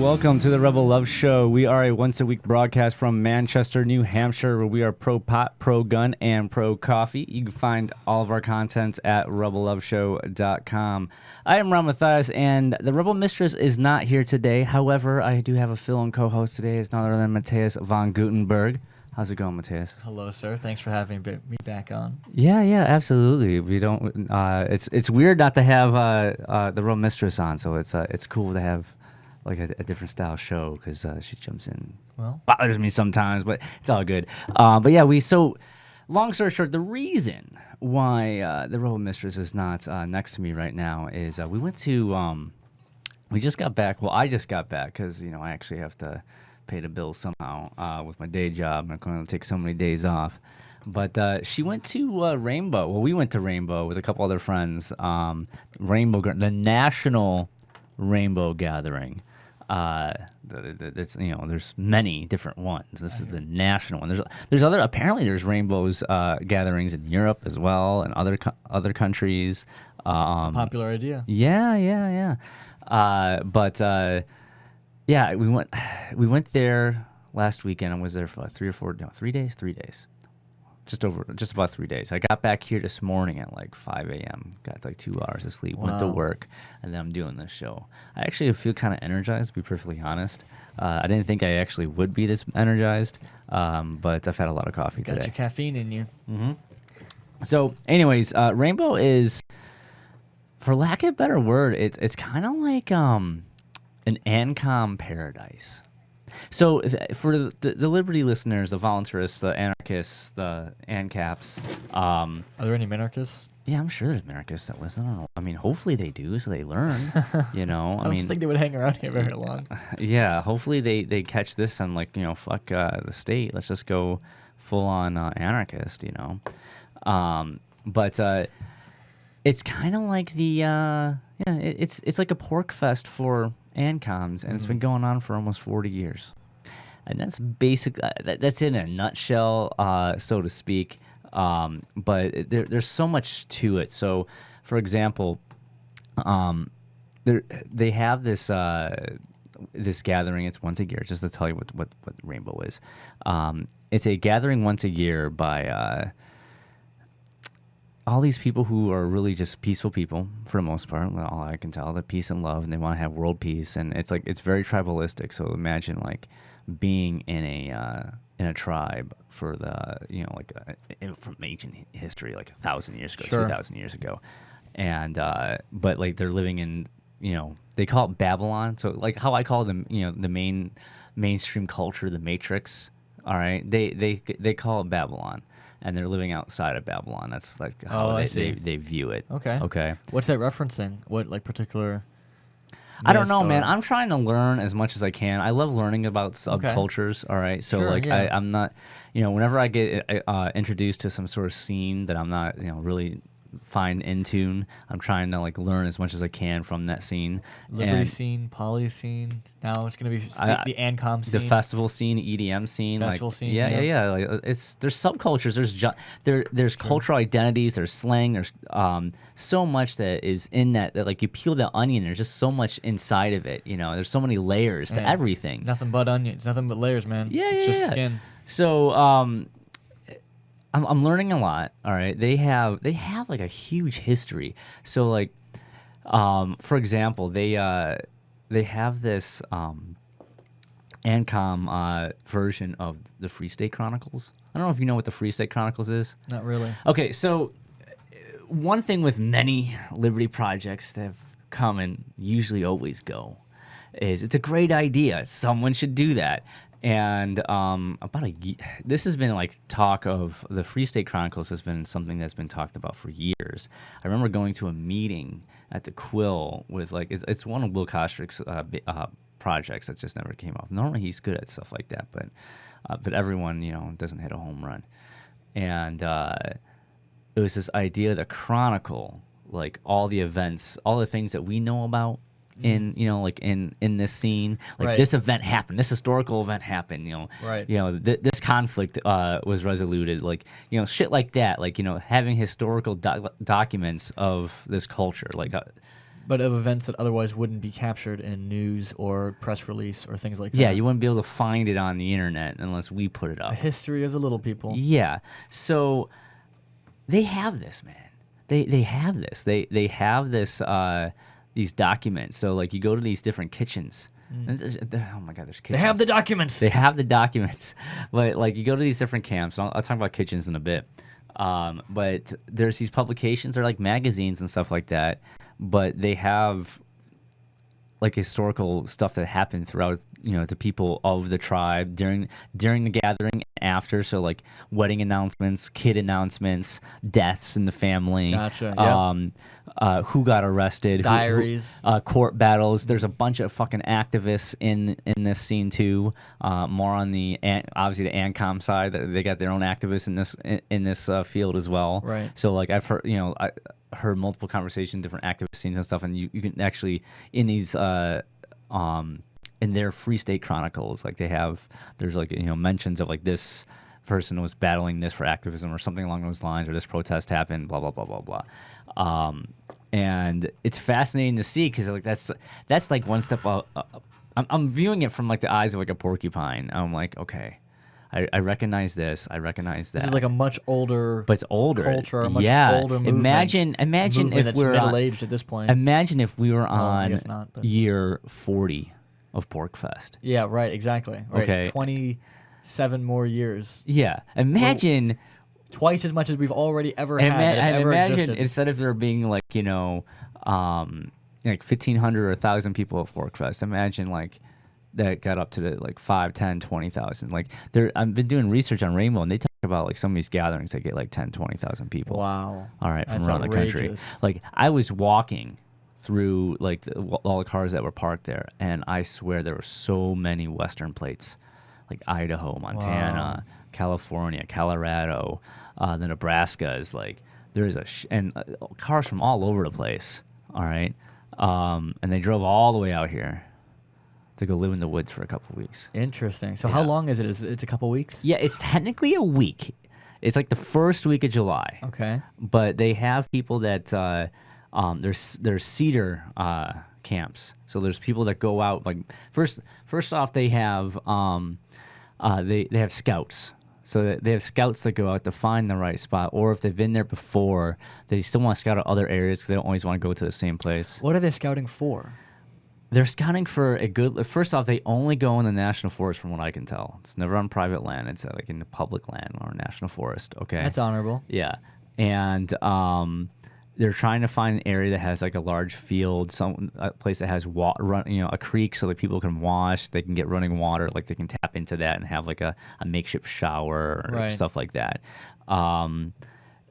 welcome to the Rebel Love Show. We are a once-a-week broadcast from Manchester, New Hampshire, where we are pro-pot, pro-gun, and pro-coffee. You can find all of our contents at rebelloveshow.com. I am Ron Mathias, and the Rebel Mistress is not here today. However, I do have a fill-in co-host today. It's none other than Mattheus Von Guttenberg. How's it going, Mattheus? Hello, sir. Thanks for having me back on. Yeah, absolutely. We don't. It's weird not to have the Rebel Mistress on, so it's cool to have like a different style show because she jumps in. Well, bothers me sometimes, but it's all good. But yeah, long story short, the reason why the Rebel Mistress is not next to me right now is we went to we just got back. Well, I just got back because I actually have to pay the bills somehow with my day job. I'm going to take so many days off. But she went to Rainbow. Well, we went to Rainbow with a couple other friends. The National Rainbow Gathering. There's many different ones. This is the national one. There's other. Apparently, there's rainbows gatherings in Europe as well and other countries. It's a popular idea. Yeah. Yeah, we went there last weekend. I was there for 3 days. Just about 3 days. I got back here this morning at like 5 a.m. Got like 2 hours of sleep. Wow. Went to work, and then I'm doing this show. I actually feel kind of energized, to be perfectly honest. I didn't think I actually would be this energized, but I've had a lot of coffee today. Got your caffeine in you. Mm-hmm. So, anyways, Rainbow is, for lack of a better word, it's kind of like an Ancom paradise. So for the Liberty listeners, the voluntarists, the anarchists, the ANCAPs. Are there any minarchists? Yeah, I'm sure there's minarchists that listen. I don't know. I mean, hopefully they do, so they learn. I don't think they would hang around here very long. Yeah, hopefully they catch this and fuck the state. Let's just go full on anarchist. But it's kind of like it's like a Porcfest for Ancoms, and it's been going on for almost 40 years. And that's basically, that's in a nutshell, so to speak. But there's so much to it. So, for example, they have this gathering. It's once a year, just to tell you what Rainbow is. It's a gathering once a year by all these people who are really just peaceful people for the most part. All I can tell, they're peace and love, and they want to have world peace. And it's very tribalistic. So imagine being in a tribe for from ancient history, like 1,000 years ago, sure. 2,000 years ago, and but they're living in they call it Babylon. So how I call them, the mainstream culture, the Matrix. All right, they call it Babylon. And they're living outside of Babylon. That's how they view it. Okay. What's that referencing? What particular? I don't know, man. I'm trying to learn as much as I can. I love learning about subcultures. All right, so sure, I'm not, whenever I get introduced to some sort of scene that I'm not, really find in tune, I'm trying to learn as much as I can from that scene. Liberty scene, poly scene. Now it's gonna be the Ancom scene, the festival scene, EDM scene, festival scene. Yeah. There's subcultures. There's cultural identities. There's slang. There's so much that is in that you peel the onion. There's just so much inside of it. There's so many layers to everything. Nothing but onions. Nothing but layers, man. It's just skin. So I'm learning a lot. All right, they have a huge history. So for example, they have this Ancom version of the Free State Chronicles. I don't know if you know what the Free State Chronicles is. Not really. Okay, so one thing with many liberty projects that have come and usually always go is it's a great idea. Someone should do that. And this has been talk of the Free State Chronicles has been something that's been talked about for years. I remember going to a meeting at the Quill with it's one of Will Kostrick's projects that just never came off. Normally he's good at stuff like that, but everyone doesn't hit a home run. And it was this idea to chronicle all the events, all the things that we know about. In in this scene, this event happened, this historical event happened, this conflict was resoluted, shit like that, having historical documents of this culture, But of events that otherwise wouldn't be captured in news or press release or things like that. Yeah, you wouldn't be able to find it on the internet unless we put it up. A history of the little people. Yeah. So they have this, man. They have this. They have this these documents. So like you go to these different kitchens. And oh my God, there's kitchens. They have the documents. They have the documents. But like you go to these different camps. I'll talk about kitchens in a bit. But there's these publications or like magazines and stuff like that. But they have like historical stuff that happened throughout, to people of the tribe during the gathering and after. So like wedding announcements, kid announcements, deaths in the family. Gotcha. Who got arrested? Diaries. Court battles. There's a bunch of fucking activists in this scene too. More on the obviously the Ancom side. They got their own activists in this field as well. Right. So like I've heard, I heard multiple conversations, different activist scenes and stuff, and you can actually in these in their Free State Chronicles, like there's like mentions of like this person was battling this for activism or something along those lines, or this protest happened, blah blah blah blah blah. And it's fascinating to see because like that's like one step up. I'm viewing it from like the eyes of like a porcupine. I'm like, okay, I recognize this. I recognize that. This is like a much older, but it's older culture. A much yeah. older movement. Imagine if that's we're middle-aged at this point. Imagine if we were I on guess not, but- year 40 of Porcfest. Yeah, right. Exactly. Right. Okay. 27 more years. Yeah. Imagine twice as much as we've already ever had. and ever imagine existed. instead of there being like like 1,500 or 1,000 people at Porcfest, imagine like that got up to the like 5, 10, 20,000. Like I've been doing research on Rainbow, and they talk about like some of these gatherings that get like 10, 20,000 people. Wow. All right, from That's around the country. outrageous. Like I was walking through like all the cars that were parked there, and I swear there were so many Western plates, like Idaho, Montana, California, Colorado, the Nebraskas. Like there's and cars from all over the place. All right, and they drove all the way out here to go live in the woods for a couple weeks. Interesting. So how long is it? It's a couple weeks? Yeah, it's technically a week. It's like the first week of July. Okay. But they have people that there's cedar camps. So there's people that go out like first off they have they have scouts. So they have scouts that go out to find the right spot, or if they've been there before, they still want to scout out other areas because they don't always want to go to the same place. What are they scouting for? They're scouting for a good. First off, they only go in the national forest, from what I can tell. It's never on private land. It's like in the public land or national forest. Okay, That's honorable. yeah, and they're trying to find an area that has like a large field, a place that has a creek, so that people can wash. They can get running water, like they can tap into that and have like a makeshift shower or Right. stuff like that.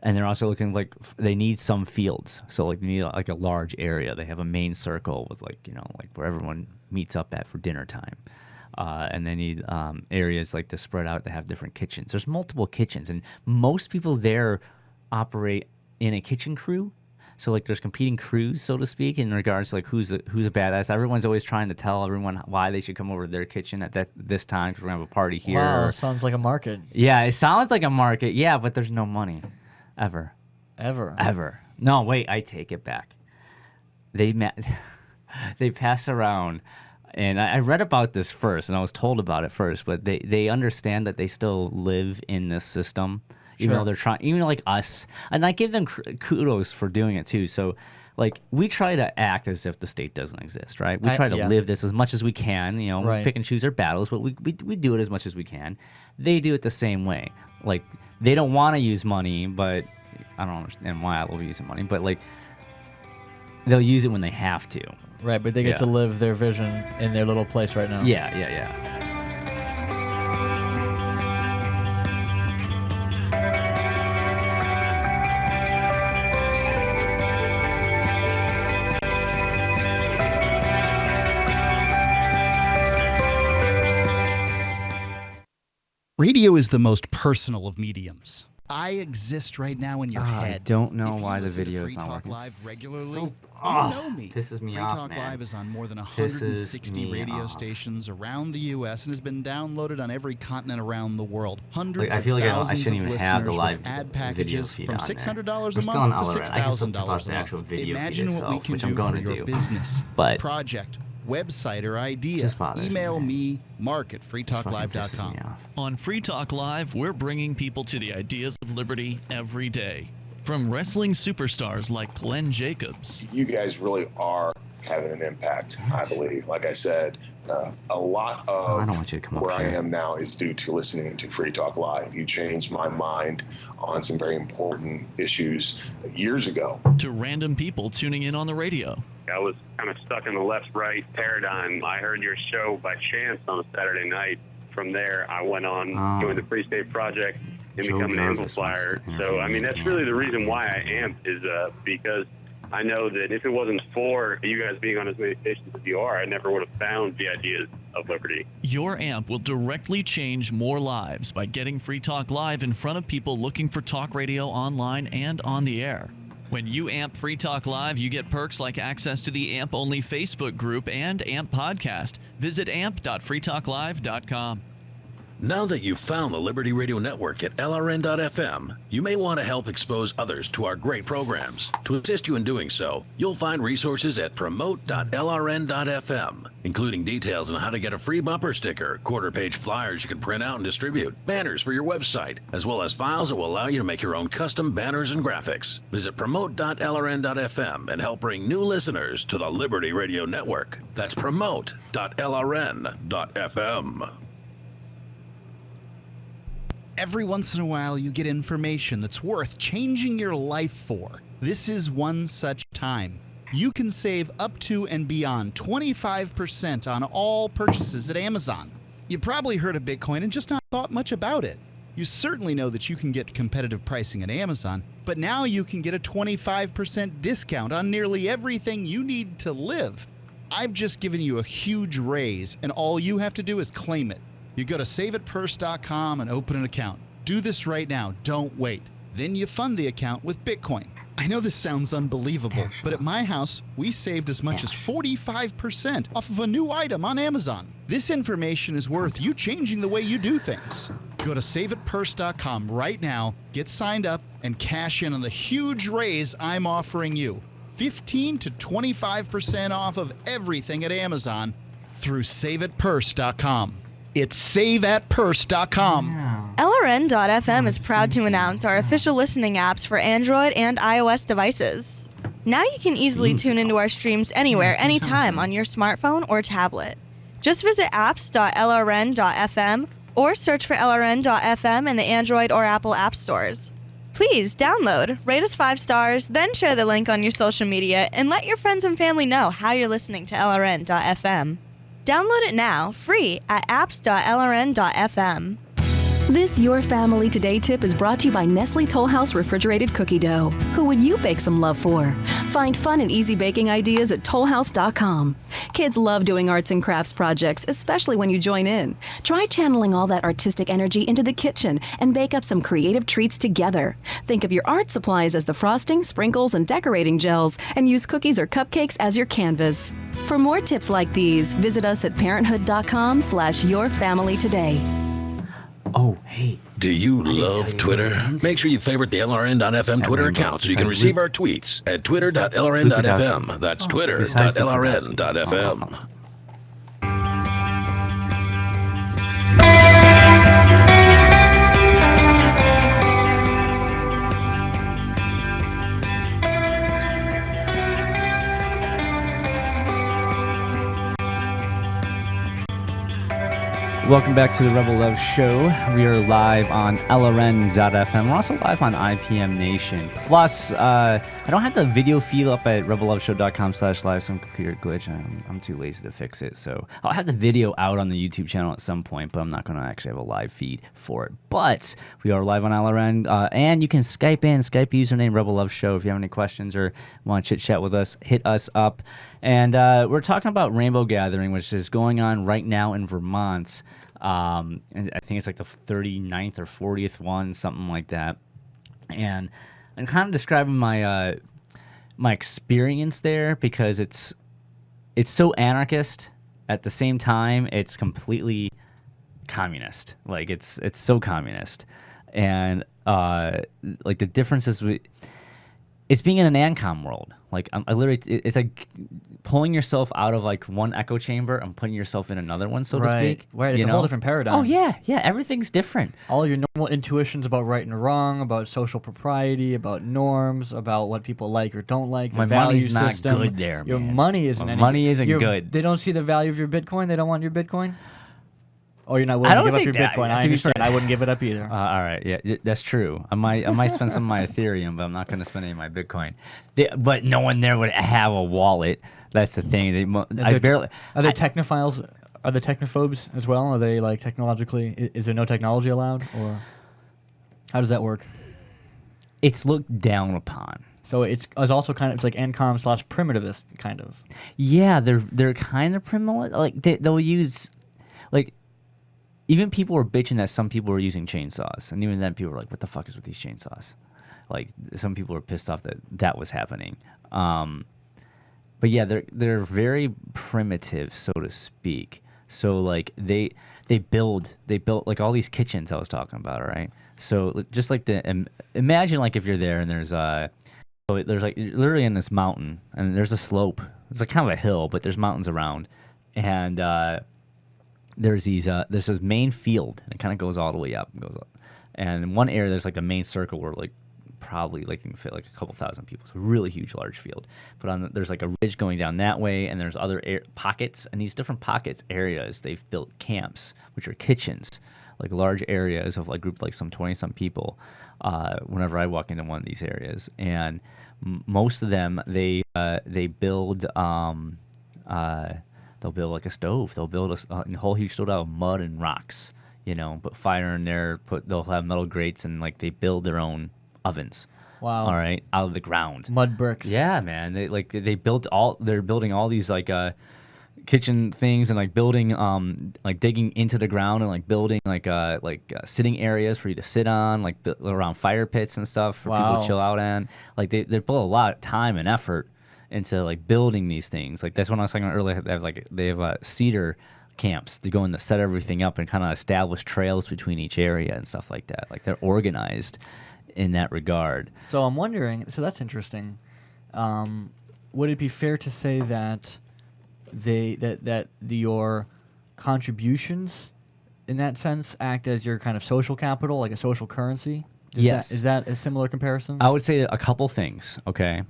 And they're also looking like they need some fields, so like they need like a large area. They have a main circle with like like where everyone meets up at for dinner time, and they need areas like to spread out that have different kitchens. There's multiple kitchens, and most people there operate in a kitchen crew. So like there's competing crews, so to speak, in regards to like who's a badass. Everyone's always trying to tell everyone why they should come over to their kitchen at this time because we're gonna have a party here. Wow, sounds like a market. Yeah, it sounds like a market. Yeah, but there's no money. Ever. No, wait, I take it back. They pass around, and I read about this first, and I was told about it first, but they understand that they still live in this system, even though they're trying, even like us, and I give them kudos for doing it too. So, like, we try to act as if the state doesn't exist, right? We try to live this as much as we can, we pick and choose our battles, but we do it as much as we can. They do it the same way. Like, they don't want to use money, but I don't understand why I love using money, but like they'll use it when they have to. Right, but they get to live their vision in their little place right now. Yeah. Radio is the most personal of mediums. I exist right now in your head. I don't know If you why the listen to video Free is not Talk working. Live It's regularly, so- you know me. pisses me Free off, Talk man. Live is on more than Pisses 160 me radio off. stations around the U.S. and has been downloaded on every continent around the world. Hundreds I feel of like I thousands shouldn't of even have the listeners live with ad video packages feed from on there. $600 We're a still month on to LRN. I can still keep up $6,000 a the actual month. video Imagine feed what we itself, can which I'm do going for to your do. business, But project, website, or idea. just bothers Email me. me, Mark at Fucking pisses freetalklive.com. me off. On Free Talk Live, we're bringing people to the ideas of liberty every day. From wrestling superstars like Glenn Jacobs. You guys really are having an impact, I believe. Like I said, a lot of I don't want you to come up where I here. am now is due to listening to Free Talk Live. You changed my mind on some very important issues years ago. To random people tuning in on the radio. I was kind of stuck in the left-right paradigm. I heard your show by chance on a Saturday night. From there, I went on doing the Free State Project and Joe become an Jarvis wants amplifier. to So, interview I mean, me that's again. really the reason why I am is because I know that if it wasn't for you guys being on as many stations as you are, I never would have found the ideas of liberty. Your amp will directly change more lives by getting Free Talk Live in front of people looking for talk radio online and on the air. When you amp Free Talk Live, you get perks like access to the AMP-only Facebook group and AMP podcast. Visit amp.freetalklive.com. Now that you've found the Liberty Radio Network at LRN.FM, you may want to help expose others to our great programs. To assist you in doing so, you'll find resources at promote.lrn.fm, including details on how to get a free bumper sticker, quarter-page flyers you can print out and distribute, banners for your website, as well as files that will allow you to make your own custom banners and graphics. Visit promote.lrn.fm and help bring new listeners to the Liberty Radio Network. That's promote.lrn.fm. Every once in a while, you get information that's worth changing your life for. This is one such time. You can save up to and beyond 25% on all purchases at Amazon. You probably heard of Bitcoin and just not thought much about it. You certainly know that you can get competitive pricing at Amazon, but now you can get a 25% discount on nearly everything you need to live. I've just given you a huge raise, and all you have to do is claim it. You go to saveitpurse.com and open an account. Do this right now. Don't wait. Then you fund the account with Bitcoin. I know this sounds unbelievable, but at my house, we saved as much as 45% off of a new item on Amazon. This information is worth you changing the way you do things. Go to saveitpurse.com right now, get signed up, and cash in on the huge raise I'm offering you. 15 to 25% off of everything at Amazon through saveitpurse.com. It's saveatpurse.com. LRN.FM is proud to announce our official listening apps for Android and iOS devices. Now you can easily tune into our streams anywhere, anytime on your smartphone or tablet. Just visit apps.lrn.fm or search for LRN.FM in the Android or Apple app stores. Please download, rate us 5 stars, then share the link on your social media and let your friends and family know how you're listening to LRN.FM. Download it now, free at apps.lrn.fm. This Your Family Today tip is brought to you by Nestle Toll House Refrigerated Cookie Dough. Who would you bake some love for? Find fun and easy baking ideas at tollhouse.com. Kids love doing arts and crafts projects, especially when you join in. Try channeling all that artistic energy into the kitchen and bake up some creative treats together. Think of your art supplies as the frosting, sprinkles, and decorating gels, and use cookies or cupcakes as your canvas. For more tips like these, visit us at parenthood.com/yourfamilytoday. Oh, hey. Do you tell love you Twitter? what, Make sure you favorite the LRN.FM Twitter Rainbow. account so you can Besides receive Luke- our tweets at twitter.lrn.fm. That's Besides the twitter.lrn.fm. Welcome back to the Rebel Love Show. We are live on LRN.FM. We're also live on IPMNation. Plus, I don't have the video feed up at rebelloveshow.com/live. Some computer glitch. I'm too lazy to fix it. So I'll have the video out on the YouTube channel at some point, but I'm not going to actually have a live feed for it. But we are live on LRN, and you can Skype username Rebel Love Show. If you have any questions or want to chit-chat with us, hit us up. And we're talking about Rainbow Gathering, which is going on right now in Vermont. And I think it's like the 39th or 40th one, something like that. And I'm kind of describing my my experience there because it's so anarchist. At the same time, it's completely communist. Like it's so communist, and like the difference is it's being in an Ancom world. Like I literally, it's like pulling yourself out of like one echo chamber and putting yourself in another one, so to speak. Right, it's a whole different paradigm. Oh yeah, everything's different. All your normal intuitions about right and wrong, about social propriety, about norms, about what people like or don't like. My value money's not system. good there, Your man. money isn't. My money isn't your- good. They don't see the value of your Bitcoin. They don't want your Bitcoin. Oh, you're not willing I to don't give up think your that- Bitcoin. I to be understand. fair- I wouldn't give it up either. All right, yeah, that's true. I might spend some of my Ethereum, but I'm not going to spend any of my Bitcoin. But no one there would have a wallet. That's the thing. Are there technophiles? Are there technophobes as well? Are they like technologically? Is there no technology allowed, or how does that work? It's looked down upon. So it's also kind of, it's like Ancom / primitivist kind of. Yeah, they're kind of primitive. Like they'll use, like, even people were bitching that some people were using chainsaws, and even then people were like, "What the fuck is with these chainsaws?" Like some people were pissed off that was happening. But yeah, they're very primitive, so to speak. So like they built like all these kitchens I was talking about, all right? So just like imagine like if you're there and there's like literally in this mountain and there's a slope. It's like kind of a hill, but there's mountains around, and there's this main field, and it kind of goes all the way up and goes up. And in one area there's like a main circle where like probably like can fit like a couple thousand people. It's a really huge, large field. But there's like a ridge going down that way, and there's other pockets, and these different areas they've built camps, which are kitchens, like large areas of like grouped like some 20-some people. Whenever I walk into one of these areas, and most of them they build they'll build like a stove. They'll build a whole huge stove out of mud and rocks, put fire in there. They'll have metal grates, and like they build their own ovens. Wow. All right, out of the ground. Mud bricks. Yeah, man. They're building all these like kitchen things, and like building like digging into the ground, and like building like sitting areas for you to sit on, like around fire pits and stuff for people to chill out in. Like they put a lot of time and effort into like building these things. Like that's what I was talking about earlier. They have cedar camps to go in to set everything up and kind of establish trails between each area and stuff like that. Like they're organized in that regard. So I'm wondering. So that's interesting. Would it be fair to say that your contributions, in that sense, act as your kind of social capital, like a social currency? Is that a similar comparison? I would say a couple things. Okay,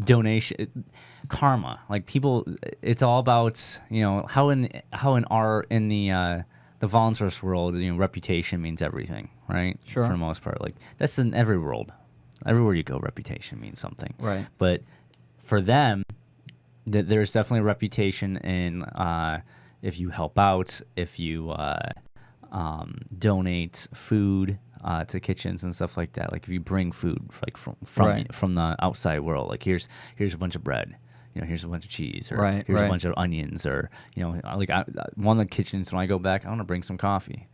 donation, karma. Like people, it's all about how in the voluntarist world, reputation means everything, right? Sure. For the most part, like that's in every world. Everywhere you go, reputation means something. Right. But for them, there's definitely a reputation in if you help out, if you donate food to kitchens and stuff like that. Like if you bring food like from the outside world, like here's a bunch of bread. Here's a bunch of cheese, or here's a bunch of onions, or like one of the kitchens when I go back, I want to bring some coffee.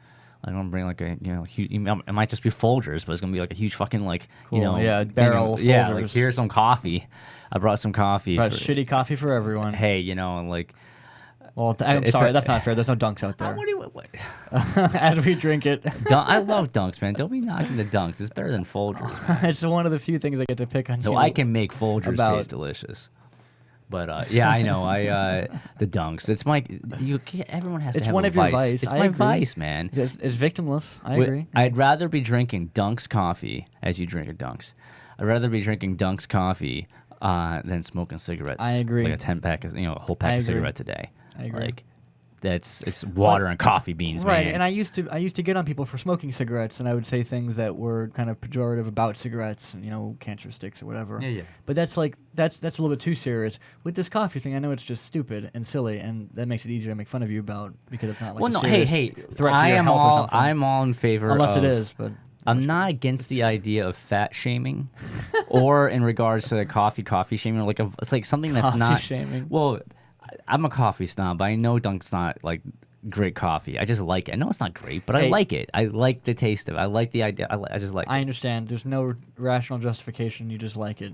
I want to bring like a huge, it might just be Folgers, but it's gonna be like a huge fucking like barrel of Folgers. Yeah, like here's some coffee. I brought some coffee. Right, shitty coffee for everyone. Hey, like. Well, I'm sorry, that's not fair. There's no dunks out there. What? As we drink it. I love dunks, man. Don't be knocking the dunks. It's better than Folgers. It's one of the few things I get to pick on. No, I can make Folgers taste delicious. But yeah, I know. The dunks. It's my. Everyone has to have one a of your vice. vice. It's I my agree. vice, man. It's victimless. I agree. I'd rather be drinking Dunks coffee as you drink a Dunks. I'd rather be drinking Dunks coffee than smoking cigarettes. I agree. Like a 10-pack, a whole pack of cigarettes a day. I agree. Like, it's water and coffee beans, right, man. and I used to get on people for smoking cigarettes, and I would say things that were kind of pejorative about cigarettes, and cancer sticks or whatever. Yeah. But that's a little bit too serious. With this coffee thing, I know it's just stupid and silly, and that makes it easier to make fun of you about because it's not like a serious threat to your health or something. I'm all in favor. Unless it is, but I'm not against the idea of fat shaming, or in regards to coffee shaming. It's like something that's coffee not shaming. Well, I'm a coffee snob, but I know Dunk's not like great coffee. I just like it. I know it's not great, but I like it. I like the taste of it. I like the idea. I just like it. I understand. There's no rational justification. You just like it.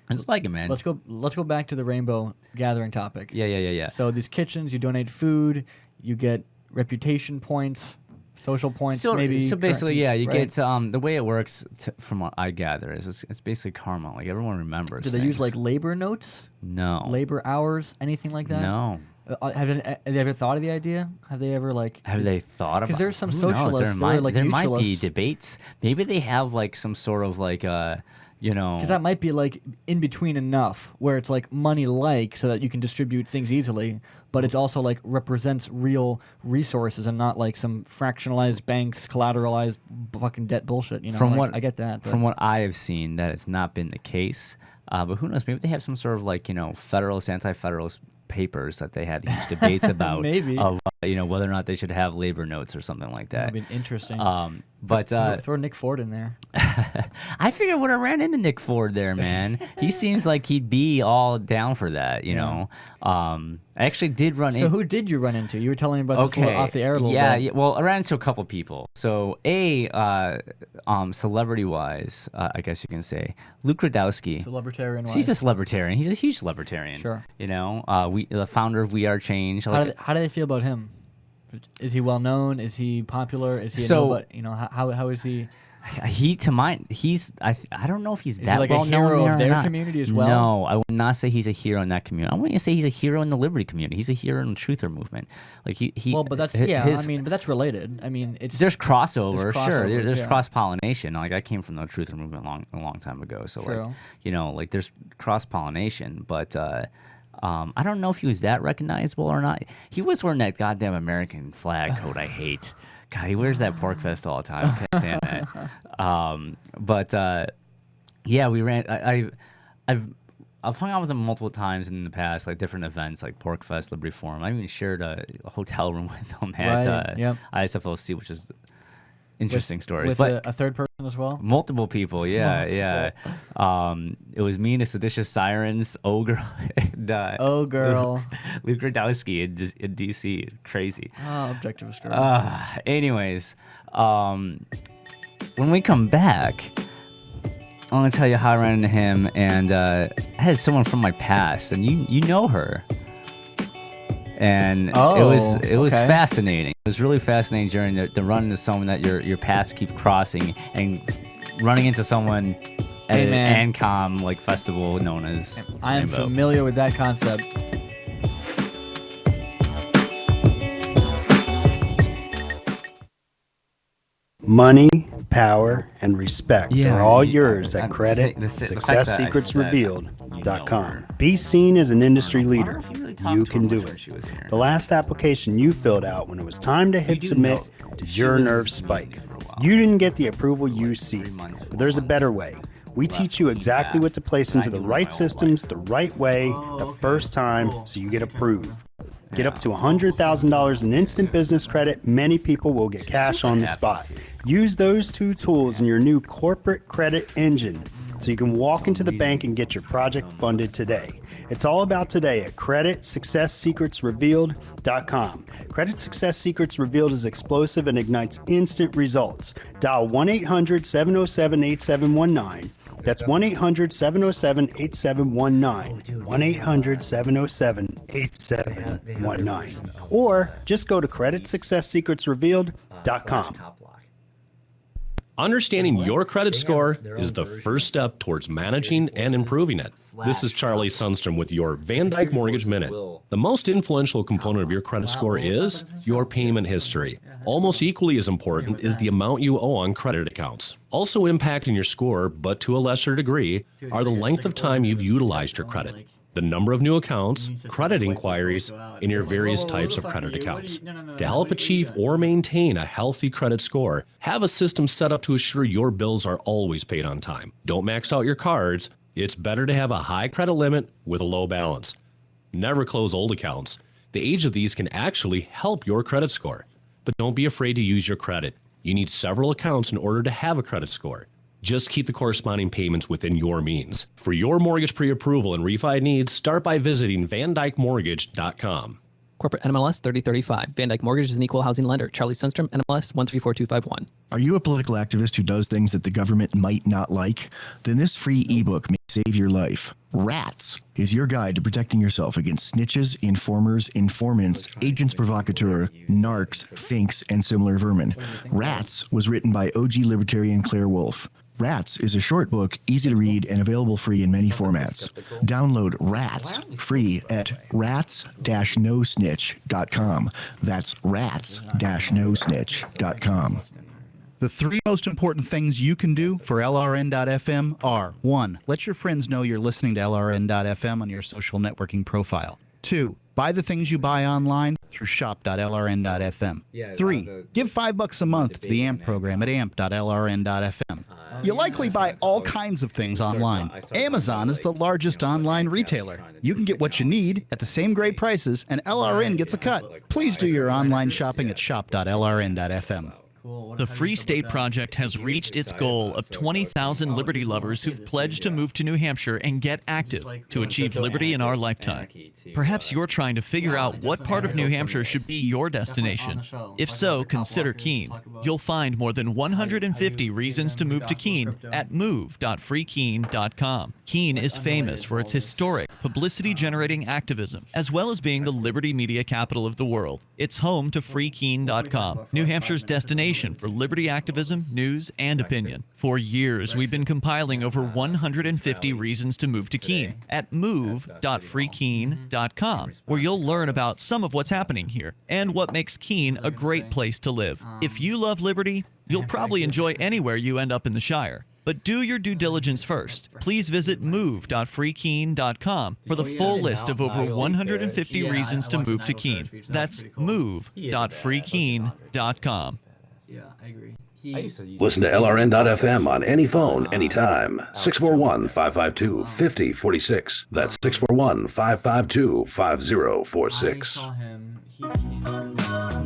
I just like it, man. Let's go back to the rainbow gathering topic. Yeah. So these kitchens, you donate food, you get reputation points, social points, maybe. So basically, currency, you right? get the way it works from what I gather is it's basically karma. Like everyone remembers. Do they use like labor notes? No. Labor hours, anything like that? No. Have they ever thought of the idea? Have they ever Have they thought about? Because there's some Who socialists. knows? There might be mutualists. debates. Maybe they have like some sort of like Because that might be like in between enough, where it's like money so that you can distribute things easily, but it's also like represents real resources and not like some fractionalized banks, collateralized fucking debt bullshit. You know, From like, what I get that. From what I have seen, that it's not been the case. But who knows? Maybe they have some sort of like federalist, anti-federalist papers that they had huge debates about. Maybe. Of whether or not they should have labor notes or something like that. That'd be interesting. But throw Nick Ford in there. I figured when I ran into Nick Ford there, man, he seems like he'd be all down for that. know. I actually did run into. So who did you run into? You were telling me about this a little off the air a little bit. Yeah. Well, I ran into a couple people. So celebrity-wise, I guess you can say, Luke Radowski. Celebritarian-wise. He's a celebritarian. He's a huge celebritarian. Sure. The founder of We Are Change. How do they feel about him? Is he well known? Is he popular? Is he how is he? I don't know if he's that like well a hero known of there or their not. community as well. No, I would not say he's a hero in that community. I wouldn't say he's a hero in the liberty community. He's a hero in the truther movement. Like he. Well, but that's but that's related. I mean, there's crossover. Sure, there's yeah. cross pollination. Like I came from the truther movement a long time ago. So True. like there's cross pollination, but. I don't know if he was that recognizable or not. He was wearing that goddamn American flag coat I hate. God, he wears that Porcfest all the time. I can't stand that. We ran. I've hung out with him multiple times in the past, like different events, like Porcfest, Liberty Forum. I even shared a hotel room with him at ISFLC, which is interesting stories. With but a third person as well? Multiple people, yeah. It was me and the Seditious Sirens, O-Girl, and Luke Radowski in D.C. Crazy. Objective discovery. Anyways, when we come back, I'm going to tell you how I ran into him, and I had someone from my past, and you know her. And it was fascinating. It was really fascinating during the run into someone that your paths keep crossing and running into someone at an Ancom festival known as I am Rainbow. familiar with that concept. Money, power, and respect are all yours at successsecretsrevealed.com. Be seen as an industry leader. You can do it. The last application you filled out when it was time to hit submit, did your nerves spike? You didn't get the approval you seek, but there's a better way. We teach you exactly what to place into the right systems the right way the first time so you get approved. Get up to $100,000 in instant business credit. Many people will get cash on the spot. Use those two tools in your new corporate credit engine so you can walk into the bank and get your project funded today. It's all about today at creditsuccesssecretsrevealed.com. Credit Success Secrets Revealed is explosive and ignites instant results. Dial 1-800-707-8719. That's 1-800-707-8719. 1-800-707-8719. Or just go to creditsuccesssecretsrevealed.com. Understanding your credit score is the first step towards managing and improving it. This is Charlie Sundstrom with your Van Dyke Mortgage Minute. The most influential component of your credit score is your payment history. Almost equally as important is the amount you owe on credit accounts. Also impacting your score, but to a lesser degree, are the length of time you've utilized your credit, the number of new accounts, credit inquiries, and your various types of credit accounts. To help achieve or maintain a healthy credit score, have a system set up to assure your bills are always paid on time. Don't max out your cards. It's better to have a high credit limit with a low balance. Never close old accounts. The age of these can actually help your credit score. But don't be afraid to use your credit. You need several accounts in order to have a credit score. Just keep the corresponding payments within your means. For your mortgage pre-approval and refi needs, start by visiting VanDykeMortgage.com. Corporate NMLS 3035. Van Dyke Mortgage is an equal housing lender. Charlie Sundstrom, NMLS 134251. Are you a political activist who does things that the government might not like? Then this free ebook may save your life. Rats is your guide to protecting yourself against snitches, informers, informants, agents provocateur, narcs, finks, and similar vermin. Rats was written by OG libertarian Claire Wolfe. Rats is a short book, easy to read, and available free in many formats. Download Rats free at rats-nosnitch.com. That's rats-nosnitch.com. The three most important things you can do for LRN.FM are: 1. Let your friends know you're listening to LRN.FM on your social networking profile. 2. Buy the things you buy online through shop.lrn.fm. 3. Give $5 a month to the AMP program at amp.lrn.fm. You likely buy all kinds of things online. Amazon is the largest online retailer. You can get what you need at the same great prices, and LRN gets a cut. Please do your online shopping at shop.lrn.fm. The Free State Project has reached its goal of 20,000 liberty lovers who've pledged to move to New Hampshire and get active to achieve liberty in our lifetime. Perhaps you're trying to figure out what part of New Hampshire should be your destination. If so, consider Keene. You'll find more than 150 reasons to move to Keene at move.freekeene.com. Keene is famous for its historic, publicity-generating activism, as well as being the liberty media capital of the world. It's home to freekeene.com, New Hampshire's destination for liberty activism, news, and opinion. For years, we've been compiling over 150 reasons to move to Keene at move.freekeene.com, where you'll learn about some of what's happening here and what makes Keene a great place to live. If you love liberty, you'll probably enjoy anywhere you end up in the Shire. But do your due diligence first. Please visit move.freekeene.com for the full list of over 150 reasons to move to Keene. That's move.freekeene.com. Yeah, I agree. Listen to LRN.FM on any phone, anytime. 641-552-5046. That's 641-552-5046.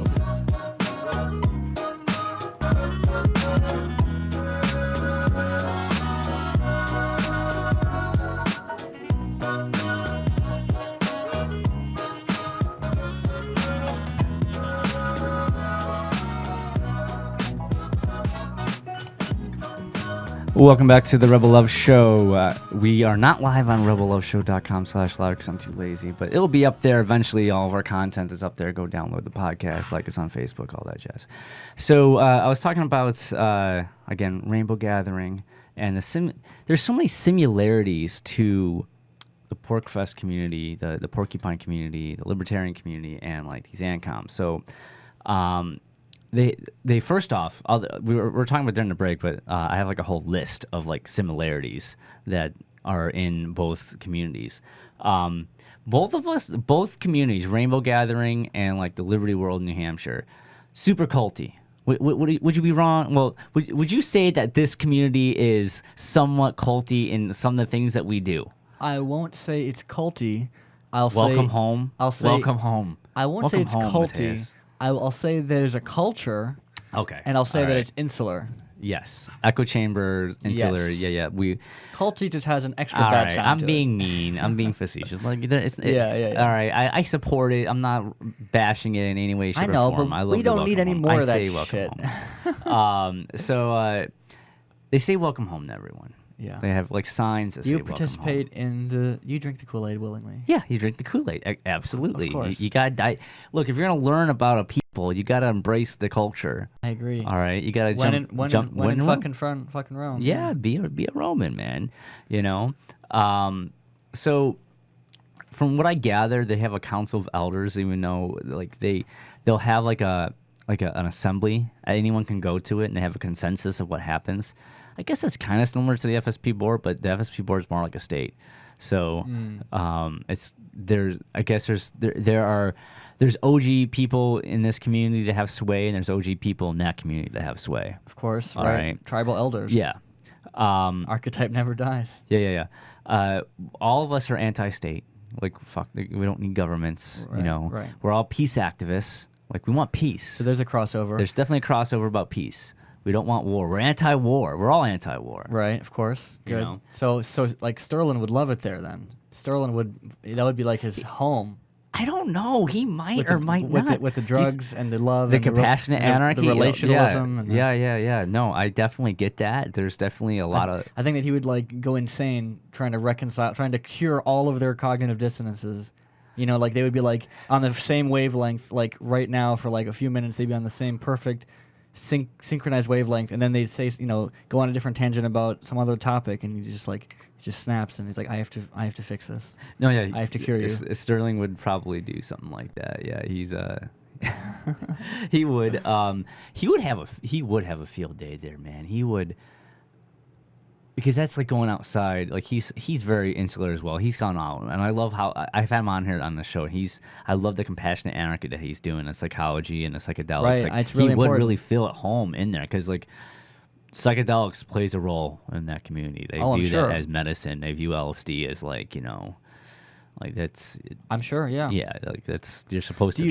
Welcome back to the Rebel Love Show. We are not live on rebelloveshow.com/live because I'm too lazy, but it'll be up there eventually. All of our content is up there. Go download the podcast, like us on Facebook, all that jazz. So I was talking about, again, Rainbow Gathering, and there's so many similarities to the Porcfest community, the Porcupine community, the Libertarian community, and like these Ancoms. So They first off, we were talking about during the break, but I have like a whole list of like similarities that are in both communities. Both communities, Rainbow Gathering and like the Liberty World in New Hampshire, super culty. Would you be wrong? Well, would you say that this community is somewhat culty in some of the things that we do? I won't say it's culty. I'll welcome say home. I'll say welcome home. I won't welcome say it's home, culty. Mathias. I'll say there's a culture. Okay. And I'll say all that right. it's insular. Yes. Echo chamber, insular. Yes. Yeah. Culty just has an extra all bad right. sound. I'm to being it. mean. I'm being facetious. Like, Yeah. All right. I support it. I'm not bashing it in any way, shape, I know, or form. but I love we don't need any home. more I of that say welcome shit. home. So they say welcome home to everyone. Yeah. They have like signs that say You welcome participate home. you drink the Kool-Aid willingly. Yeah, you drink the Kool-Aid. Absolutely. Of course. You got to look, if you're going to learn about a people, you got to embrace the culture. I agree. All right, you got to When in fucking Rome. Yeah, be a Roman, man. You know. So from what I gather, they have a council of elders, even though like they'll have like an assembly. Anyone can go to it, and they have a consensus of what happens. I guess that's kind of similar to the FSP board, but the FSP board is more like a state. So there's OG people in this community that have sway, and there's OG people in that community that have sway. Of course, All right? Tribal elders. Yeah. Archetype never dies. Yeah. All of us are anti-state. Like, fuck, we don't need governments. Right, you know, right. We're all peace activists. Like, we want peace. So there's a crossover. There's definitely a crossover about peace. We don't want war. We're anti-war. We're all anti-war. Right, of course. You Good. know? So like Sterling would love it there then. That would be like his home. I don't know. He might with or the, might with not. The, with the drugs and the love, the and compassionate anarchy, the relationalism. and the- yeah. No, I definitely get that. There's definitely a lot of. I think that he would like go insane trying to reconcile, trying to cure all of their cognitive dissonances. You know, like they would be like on the same wavelength, like right now for like a few minutes, they'd be on the same perfect synchronized wavelength, and then they'd say, go on a different tangent about some other topic, and he just snaps, and he's like, I have to fix this. No, yeah, I have to cure you. Sterling would probably do something like that. Yeah, he's he would have a field day there, man. He would. Because that's like going outside. Like he's very insular as well. He's gone out, and I love how I've had him on here on the show. I love the compassionate anarchy that he's doing, the psychology and the psychedelics. Right, like, it's really he would important. really feel at home in there because like psychedelics plays a role in that community. They view sure. that as medicine. They view LSD as like like that's. I'm sure, yeah. Yeah, like that's you're supposed to.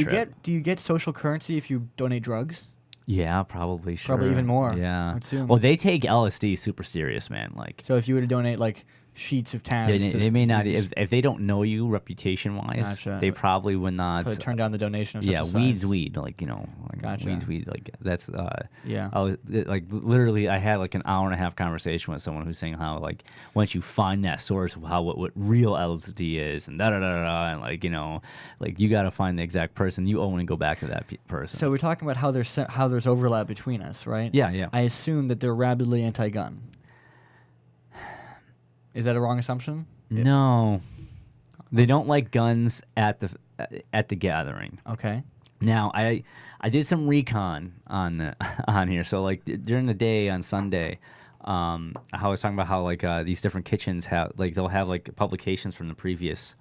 Do you get social currency if you donate drugs? Yeah, probably. Sure. Probably even more. Yeah. I would assume. Well, they take LSD super serious, man. Like. So if you were to donate like sheets of tabs, they may not. If they don't know you reputation wise, Gotcha. they probably would not. Turn down the donation of such a size. weed's weed. Like Gotcha. weed's weed. Like that's. Yeah. I was like literally. I had like an hour and a half conversation with someone who's saying how like once you find that source of what real LSD is and and like like you got to find the exact person. You only go back to that person. So we're talking about how there's overlap between us, right? Yeah. I assume that they're rabidly anti-gun. Is that a wrong assumption? No, they don't like guns at the gathering. Okay. Now I did some recon on here. So like during the day on Sunday, I was talking about how like these different kitchens they'll have like publications from the previous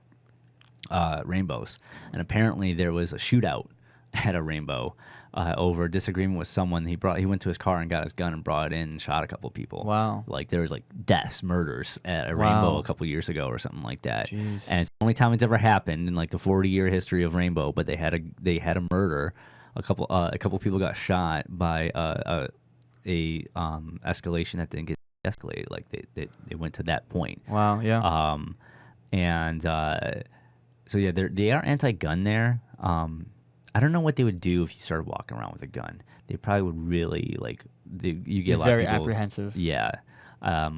rainbows, and apparently there was a shootout at a rainbow over disagreement with someone. He went to his car and got his gun and brought it in and shot a couple people. Wow. Like there was like deaths, murders at a rainbow a couple years ago or something like that. Jeez. And it's the only time it's ever happened in like the 40-year history of Rainbow. But they had a murder. A couple people got shot by a escalation that didn't get escalated. Like they went to that point. Wow. Yeah. So yeah, they are anti-gun there. I don't know what they would do if you started walking around with a gun. They probably would really you get a lot very of people apprehensive. Yeah. I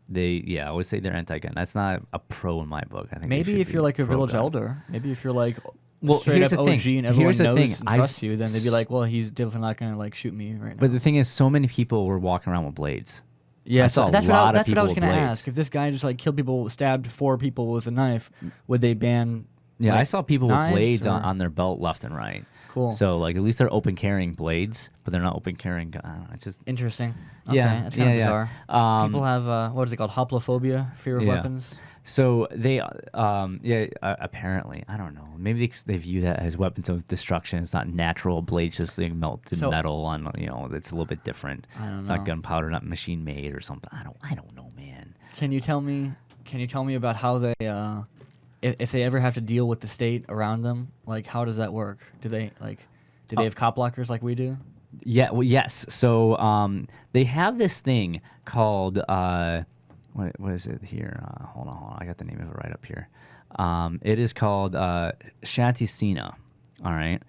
would say they're anti-gun. That's not a pro in my book. I think Maybe if you're like a village elder, maybe if you're like straight here's up the OG thing. and everyone Here's the knows thing. and trusts you, then they'd be like, well, he's definitely not going to like shoot me right now. But the thing is, so many people were walking around with blades. Yeah, I saw that's a lot of what I was people going with to blades. ask. If this guy just like killed people, stabbed 4 people with a knife, would they ban? Yeah, like, I saw people with knives, blades or- on their belt left and right. Cool. So like at least they're open carrying blades, but they're not open carrying guns. I don't know, it's just Interesting. Okay, Yeah, that's kind of yeah. bizarre. People have what is it called? Hoplophobia, fear of weapons. So they, apparently, I don't know. Maybe they view that as weapons of destruction. It's not natural blades just like melted metal on. It's a little bit different. I don't it's know. not gunpowder, not machine made or something. I don't know, man. Can you tell me about how they, if they ever have to deal with the state around them, like how does that work? Do they have cop blockers like we do? Yeah. Well, yes. So they have this thing called what is it here? Hold on. I got the name of it right up here. It is called Shantisina. All right,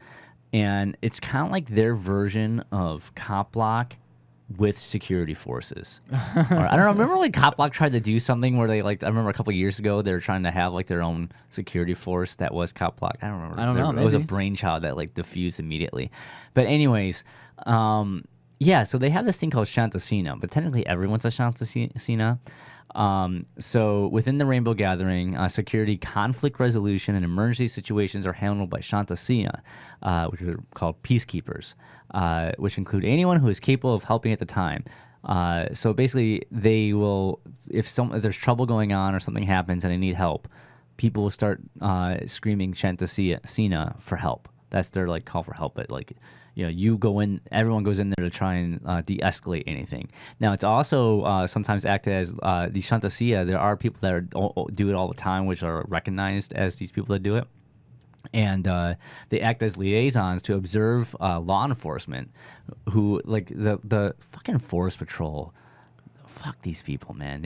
and it's kind of like their version of cop block with security forces. I don't know. Remember like Cop Block tried to do something where they I remember a couple of years ago they were trying to have like their own security force that was Cop Block. I don't remember. I don't know. It was a maybe. brainchild that like diffused immediately. But anyways, yeah. So they have this thing called Shantasina, but technically everyone's a Shantasina. So within the Rainbow Gathering, security, conflict resolution, and emergency situations are handled by Shantasina, which are called peacekeepers, which include anyone who is capable of helping at the time. So basically, they will, if there's trouble going on or something happens and they need help, people will start screaming Shantasina for help. That's their like call for help. But like, you go in, everyone goes in there to try and de-escalate anything. Now, it's also sometimes acted as the Shantasina. There are people that do it all the time, which are recognized as these people that do it. And they act as liaisons to observe law enforcement, who like the fucking forest patrol. fuck these people, man.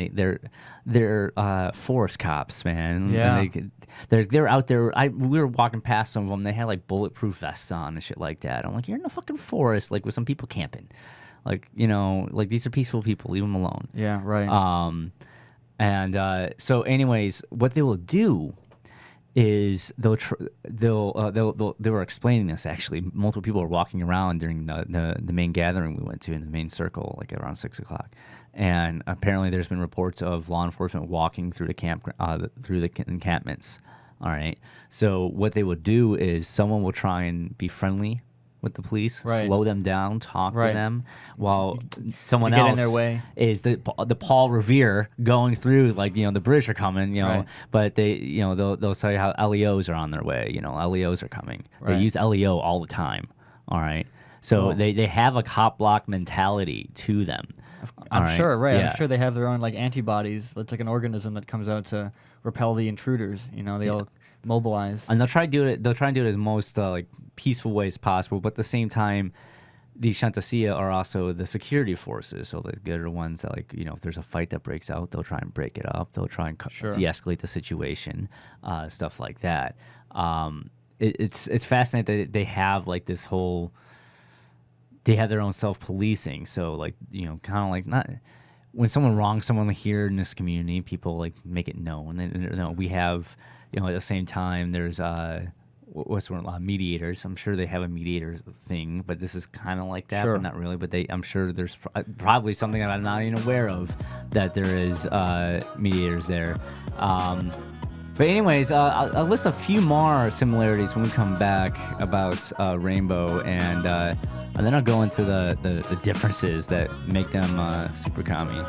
They're forest cops, man. Yeah. And they're out there. We were walking past some of them. They had like bulletproof vests on and shit like that. I'm like, you're in the fucking forest, like with some people camping. Like, you know, like these are peaceful people. Leave them alone. Yeah, right. So anyways, what they will do is they were explaining this actually. Multiple people were walking around during the main gathering we went to in the main circle, like around 6 o'clock, and apparently there's been reports of law enforcement walking through the encampments. All right, so what they will do is someone will try and be friendly with the police, slow them down, talk to them, while someone else get in their way. is the Paul Revere going through, like, you know, the British are coming, you know, but they, you know, they'll say how LEOs are on their way, you know, LEOs are coming. They use LEO all the time. All right, so they have a cop block mentality to them. I'm sure, right? Yeah. I'm sure they have their own like antibodies. It's like an organism that comes out to repel the intruders. You know, they all mobilize, and they'll try to do it. They'll try and do it in the most like peaceful ways possible. But at the same time, these Shantasia are also the security forces. So they're the ones that, like, you know, if there's a fight that breaks out, they'll try and break it up. They'll try and de-escalate the situation, stuff like that. It's fascinating that they have like this whole. They have their own self-policing. So, like, you know, kind of like not when someone wrongs someone here in this community, people like make it known. And you know, we have, you know, at the same time, there's what's one mediators. I'm sure they have a mediator thing, but this is kind of like that, but not really. But I'm sure there's probably something that I'm not even aware of that there is mediators there. But anyways, I'll list a few more similarities when we come back about Rainbow, and then I'll go into the differences that make them super commie.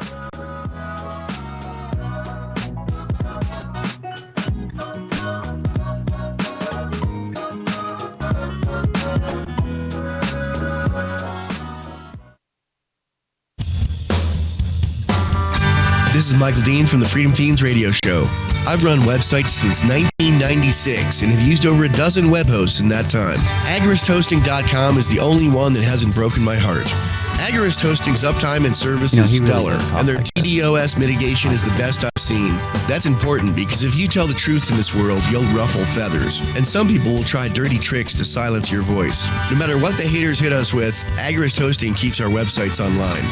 This is Michael Dean from the Freedom Teens Radio Show. I've run websites since 1996 and have used over a dozen web hosts in that time. AgoristHosting.com is the only one that hasn't broken my heart. Agorist Hosting's uptime and service is stellar, and their DDoS mitigation is the best I've seen. That's important because if you tell the truth in this world, you'll ruffle feathers. And some people will try dirty tricks to silence your voice. No matter what the haters hit us with, Agorist Hosting keeps our websites online.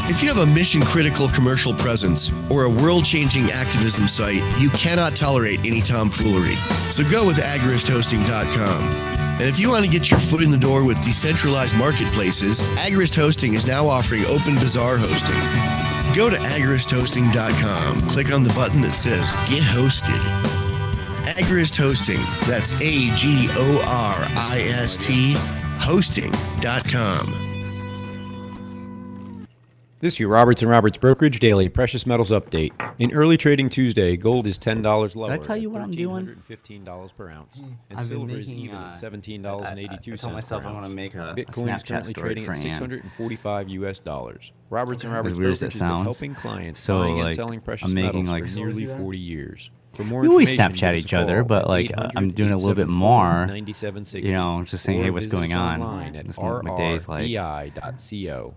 If you have a mission-critical commercial presence or a world-changing activism site, you cannot tolerate any tomfoolery. So go with AgoristHosting.com. And if you want to get your foot in the door with decentralized marketplaces, Agorist Hosting is now offering Open Bazaar hosting. Go to agoristhosting.com, click on the button that says Get Hosted. Agorist Hosting, that's AGORIST hosting.com. This is your Roberts & Roberts Brokerage Daily Precious Metals Update. In early trading Tuesday, gold is $10 lower. Did I tell you what I'm doing? $1,315 per ounce. And silver is even at $17.82 I told myself per I want ounce. to make a Bitcoin is Snapchat currently story trading for at Ann. $645 US. Roberts & Roberts As weird as Brokerage that has been sounds. helping clients So, buying and like, selling precious I'm making, metals like, for nearly 40 years. For more we always information, Snapchat give us each a other, call but at like I'm doing a little bit more, 9760, you know, just saying, hey, what's visit going us on? online at That's what my day's like. rrbi.co.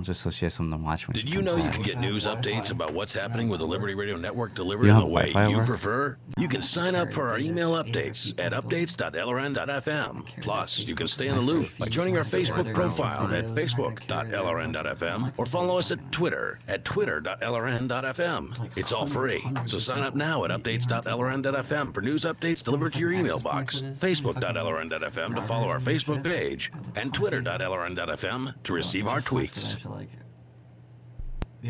Just so she has something to watch when Did she you know comes you home. can get news updates about what's happening with the Liberty Radio Network delivered You in don't the have way Wi-Fi you over? prefer? You can sign up for our email updates at updates.lrn.fm. Plus, you can stay in the loop by joining our Facebook profile at facebook.lrn.fm or follow us at Twitter at twitter.lrn.fm. It's all free, so sign up now at updates.lrn.fm for news updates delivered to your email box, facebook.lrn.fm to follow our Facebook page, and twitter.lrn.fm to receive our tweets. The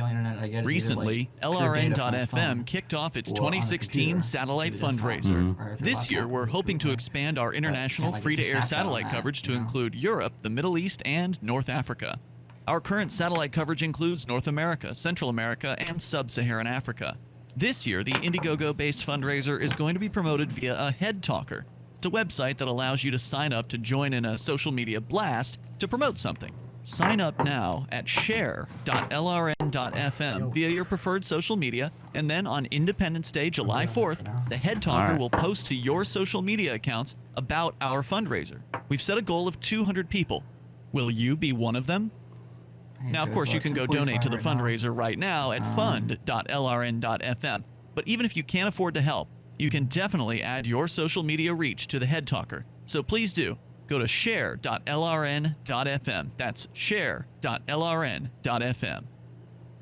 only internet I get is Recently, either, like, pure data from my LRN.FM phone kicked off its or on the 2016 computer, satellite through the desktop. fundraiser. Or if it's This year, laptop, we're hoping to expand our international like, free-to-air just Snapchat on satellite that, coverage to you know? include Europe, the Middle East, and North Africa. Our current satellite coverage includes North America, Central America, and Sub-Saharan Africa. This year, the Indiegogo-based fundraiser is going to be promoted via a Head Talker. It's a website that allows you to sign up to join in a social media blast to promote something. Sign up now at share.lrn.fm via your preferred social media, and then on Independence Day, July 4th, the Head Talker will post to your social media accounts about our fundraiser. We've set a goal of 200 people. Will you be one of them? Now, of course, you can go donate to the fundraiser right now at fund.lrn.fm. But even if you can't afford to help, you can definitely add your social media reach to the Head Talker. So please do. Go to share.lrn.fm. That's share.lrn.fm.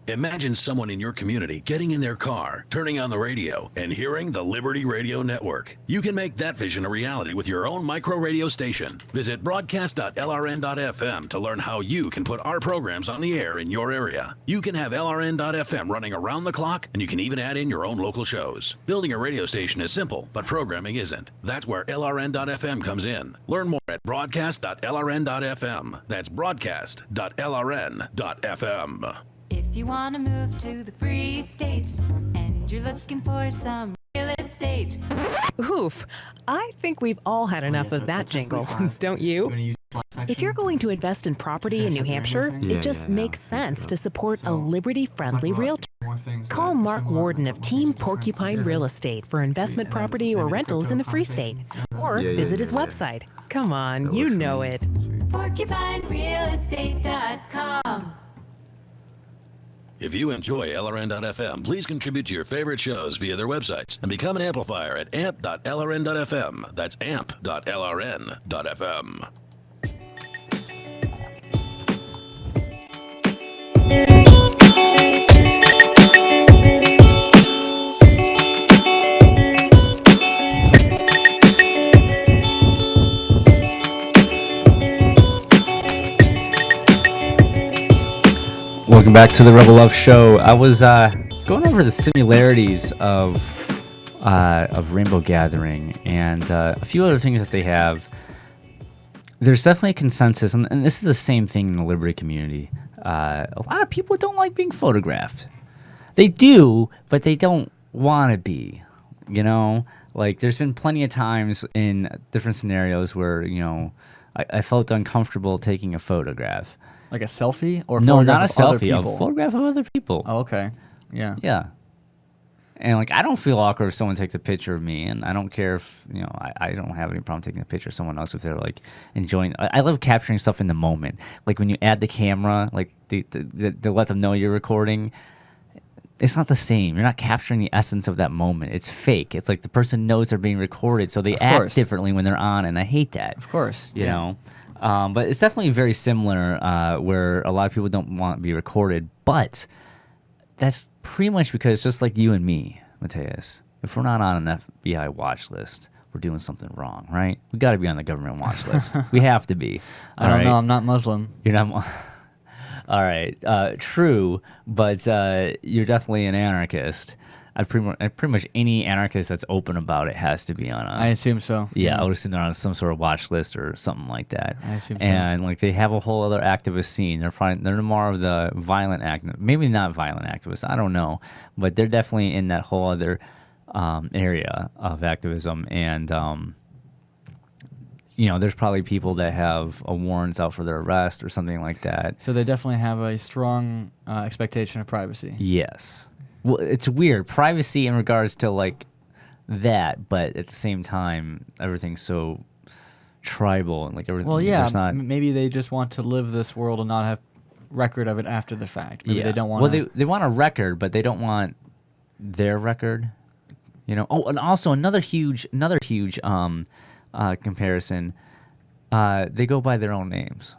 Imagine someone in your community getting in their car, turning on the radio, and hearing the Liberty Radio Network. You can make that vision a reality with your own micro radio station. Visit broadcast.lrn.fm to learn how you can put our programs on the air in your area. You can have LRN.FM running around the clock, and you can even add in your own local shows. Building a radio station is simple, but programming isn't. That's where LRN.FM comes in. Learn more at broadcast.lrn.fm. That's broadcast.lrn.fm. If you want to move to the free state and you're looking for some real estate. Oof. I think we've all had enough of that jingle, don't you? If you're going to invest in property in New Hampshire, it just makes sense to support a liberty-friendly realtor. Call Mark Warden of Team Porcupine Real Estate for investment property or rentals in the Free State. Or visit his website. Come on, you know it. PorcupineRealEstate.com. If you enjoy LRN.FM, please contribute to your favorite shows via their websites and become an amplifier at amp.lrn.fm. That's amp.lrn.fm. Welcome back to the Rebel Love Show. I was going over the similarities of Rainbow Gathering and a few other things that they have. There's definitely a consensus, and this is the same thing in the Liberty community. A lot of people don't like being photographed. They do, but they don't want to be. You know, like there's been plenty of times in different scenarios where I felt uncomfortable taking a photograph. Like a selfie or no, not a selfie, a photograph of other people. Oh, okay. Yeah. Yeah. And like I don't feel awkward if someone takes a picture of me, and I don't care if I don't have any problem taking a picture of someone else if they're like enjoying. I love capturing stuff in the moment. Like when you add the camera, like they let them know you're recording. It's not the same. You're not capturing the essence of that moment. It's fake. It's like the person knows they're being recorded, so they act differently when they're on, and I hate that. Of course. You know. But it's definitely very similar where a lot of people don't want to be recorded. But that's pretty much because just like you and me, Mattheus, if we're not on an FBI watch list, we're doing something wrong, right? We got to be on the government watch list. We have to be. I don't know. I'm not Muslim. You're not all right. True, but you're definitely an anarchist. Pretty much any anarchist that's open about it has to be on a... I assume so. Yeah, I would assume they're on some sort of watch list or something like that. I assume so. And like they have a whole other activist scene. They're more of the violent maybe not violent activists. I don't know, but they're definitely in that whole other area of activism. And there's probably people that have warrants out for their arrest or something like that. So they definitely have a strong expectation of privacy. Yes. Well, it's weird. Privacy in regards to like that, but at the same time, everything's so tribal and like everything. Well, yeah, maybe they just want to live this world and not have record of it after the fact. Maybe they don't want. Well, they want a record, but they don't want their record. Oh, and also another huge comparison. They go by their own names.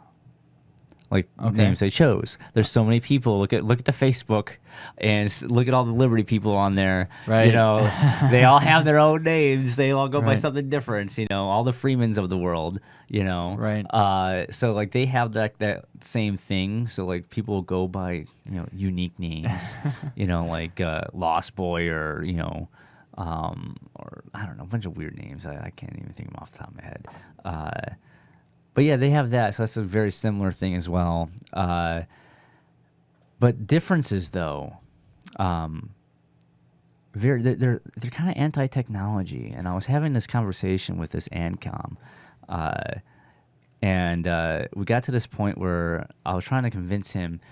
Like names they chose. There's so many people. Look at the Facebook, and look at all the Liberty people on there. Right. They all have their own names. They all go by something different. All the Freemans of the world. Right. So like they have that same thing. So like people go by unique names. Like Lost Boy or I don't know, a bunch of weird names. I can't even think of them off the top of my head. But yeah, they have that, so that's a very similar thing as well. But differences, though, they're kind of anti-technology. And I was having this conversation with this Ancom, and we got to this point where I was trying to convince him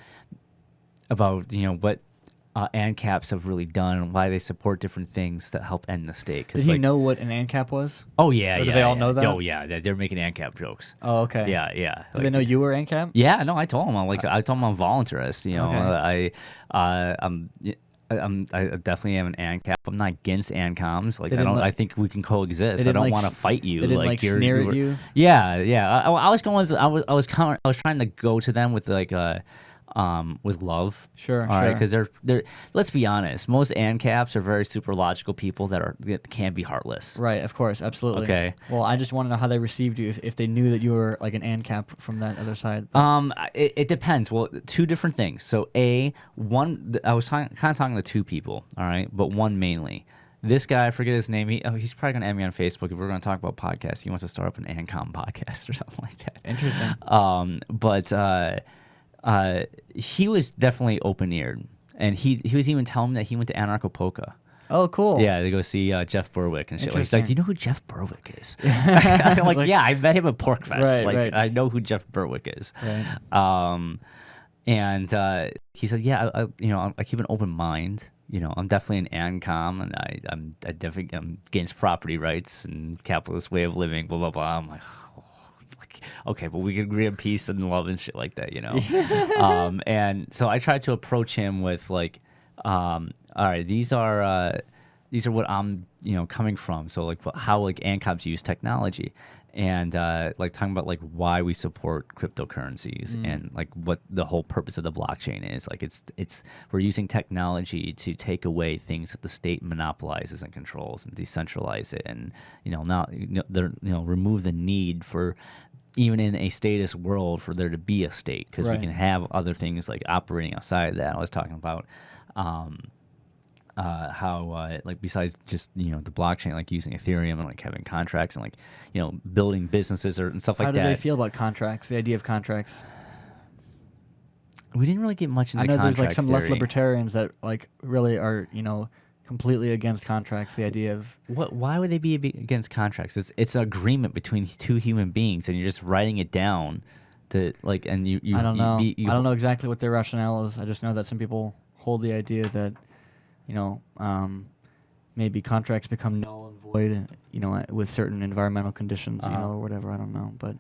about what ANCAPs have really done and why they support different things that help end the state. Did he know what an ANCAP was? Oh yeah, Or yeah. do they all yeah. know that? Oh yeah, they're making ANCAP jokes. Oh okay. Yeah, yeah. Do they know you were ANCAP? Yeah, no, I told them. I told them I'm voluntarist. You know, Okay. I definitely am an ANCAP. I'm not against Ancoms. Like They I didn't don't. like- I think we can coexist. they I didn't don't like want to s- fight you. they didn't, like, sneer at you? Yeah, yeah. I was going with. I was trying to go to them with like with love. Sure, All right, sure. because they're. Let's be honest. Most ANCAPs are very super logical people that can be heartless. Right, of course, absolutely. Okay. Well, I just want to know how they received you, if they knew that you were like an ANCAP from that other side. It depends. Well, two different things. So, I was kind of talking to two people, all right, but one mainly. This guy, I forget his name. He's probably gonna add me on Facebook if we're gonna talk about podcasts. He wants to start up an Ancom podcast or something like that. Interesting. But he was definitely open-eared, and he was even telling me that he went to Anarcho-Polka. Oh, cool. Yeah, they go see Jeff Berwick and shit. Like, he's like, do you know who Jeff Berwick is? I I'm was like, yeah, I met him at Porcfest. Right, right. I know who Jeff Berwick is. Right. And he said, yeah, I keep an open mind. You know, I'm definitely an ANCOM, and I definitely am against property rights and capitalist way of living. Blah blah blah. I'm like, okay, but we can agree on peace and love and shit like that, you know. And so I tried to approach him with like, all right, these are what I'm coming from. So like how like ANCOMs use technology. And like talking about like why we support cryptocurrencies and like what the whole purpose of the blockchain is. Like it's we're using technology to take away things that the state monopolizes and controls and decentralize it, and remove the need for, even in a statist world, for there to be a state, because we Right. can have other things like operating outside of that. I was talking about how like besides just the blockchain, like using Ethereum and like having contracts and like building businesses and stuff like How that. do they feel about contracts? The idea of contracts. We didn't really get much into I know there's like contract some theory. left libertarians that like really are completely against contracts. The idea of Why would they be against contracts? It's an agreement between two human beings, and you're just writing it down to like, and you I don't know. I I don't know exactly what their rationale is. I just know that some people hold the idea that maybe contracts become null and void, with certain environmental conditions, or whatever. I don't know, but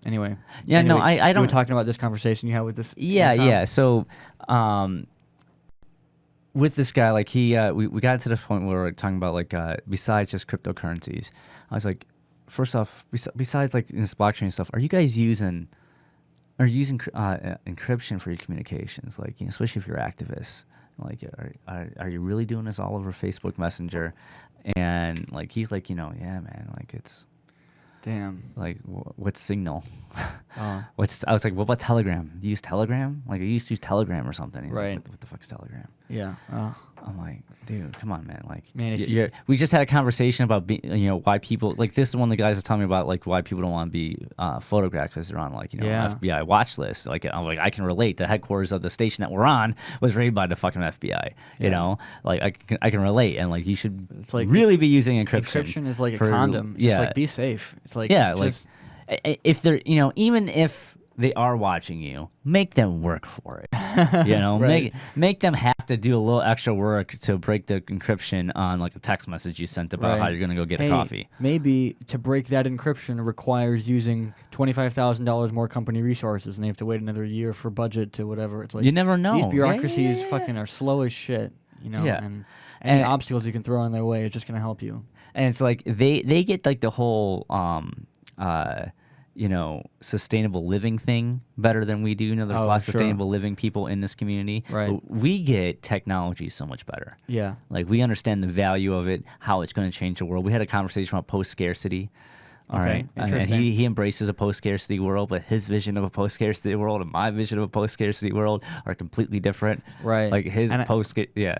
anyway. Yeah, anyway, no, I you don't. were talking about this conversation you had with this. Yeah, Ancom? yeah. So, with this guy, like we got to the point where we're talking about like besides just cryptocurrencies, I was like, first off, besides like this blockchain stuff, are you guys using encryption for your communications? Like, especially if you're activists. Like, are you really doing this all over Facebook Messenger? And like he's like, yeah, man, like it's. Damn. Like, what's Signal? Oh. I was like, what about Telegram? Do you use Telegram? Like, I used to use Telegram or something. He's Right. like, what the fuck's Telegram? Yeah. Oh. I'm like, dude, come on, man. Like, Man, if we just had a conversation about, why people, like, this is one of the guys that's telling me about, like, why people don't want to be photographed because they're on, like, Yeah. FBI watch list. Like, I'm like, I can relate. The headquarters of the station that we're on was raided by the fucking FBI. You Yeah. know, like, I can relate, and like, you should It's like really be using encryption. Encryption is like a for- condom. It's just like be safe. It's like yeah, just, like if they're even if they are watching you, make them work for it. Right. make them have to do a little extra work to break the encryption on like a text message you sent about how Right. you're gonna go get Hey, a coffee. Maybe to break that encryption requires using $25,000 more company resources, and they have to wait another year for budget to whatever. It's like You never know. These Yeah, bureaucracies yeah, yeah. fucking are slow as shit. Yeah. And any And- obstacles you can throw in their way is just gonna help you. And it's like they get like the whole sustainable living thing better than we do. There's a lot of sure. sustainable living people in this community. Right. But we get technology so much better. Yeah. Like, we understand the value of it, how it's going to change the world. We had a conversation about post-scarcity. All Okay, right. And interesting. he embraces a post-scarcity world, but his vision of a post-scarcity world and my vision of a post-scarcity world are completely different. Right. Like, his And yeah.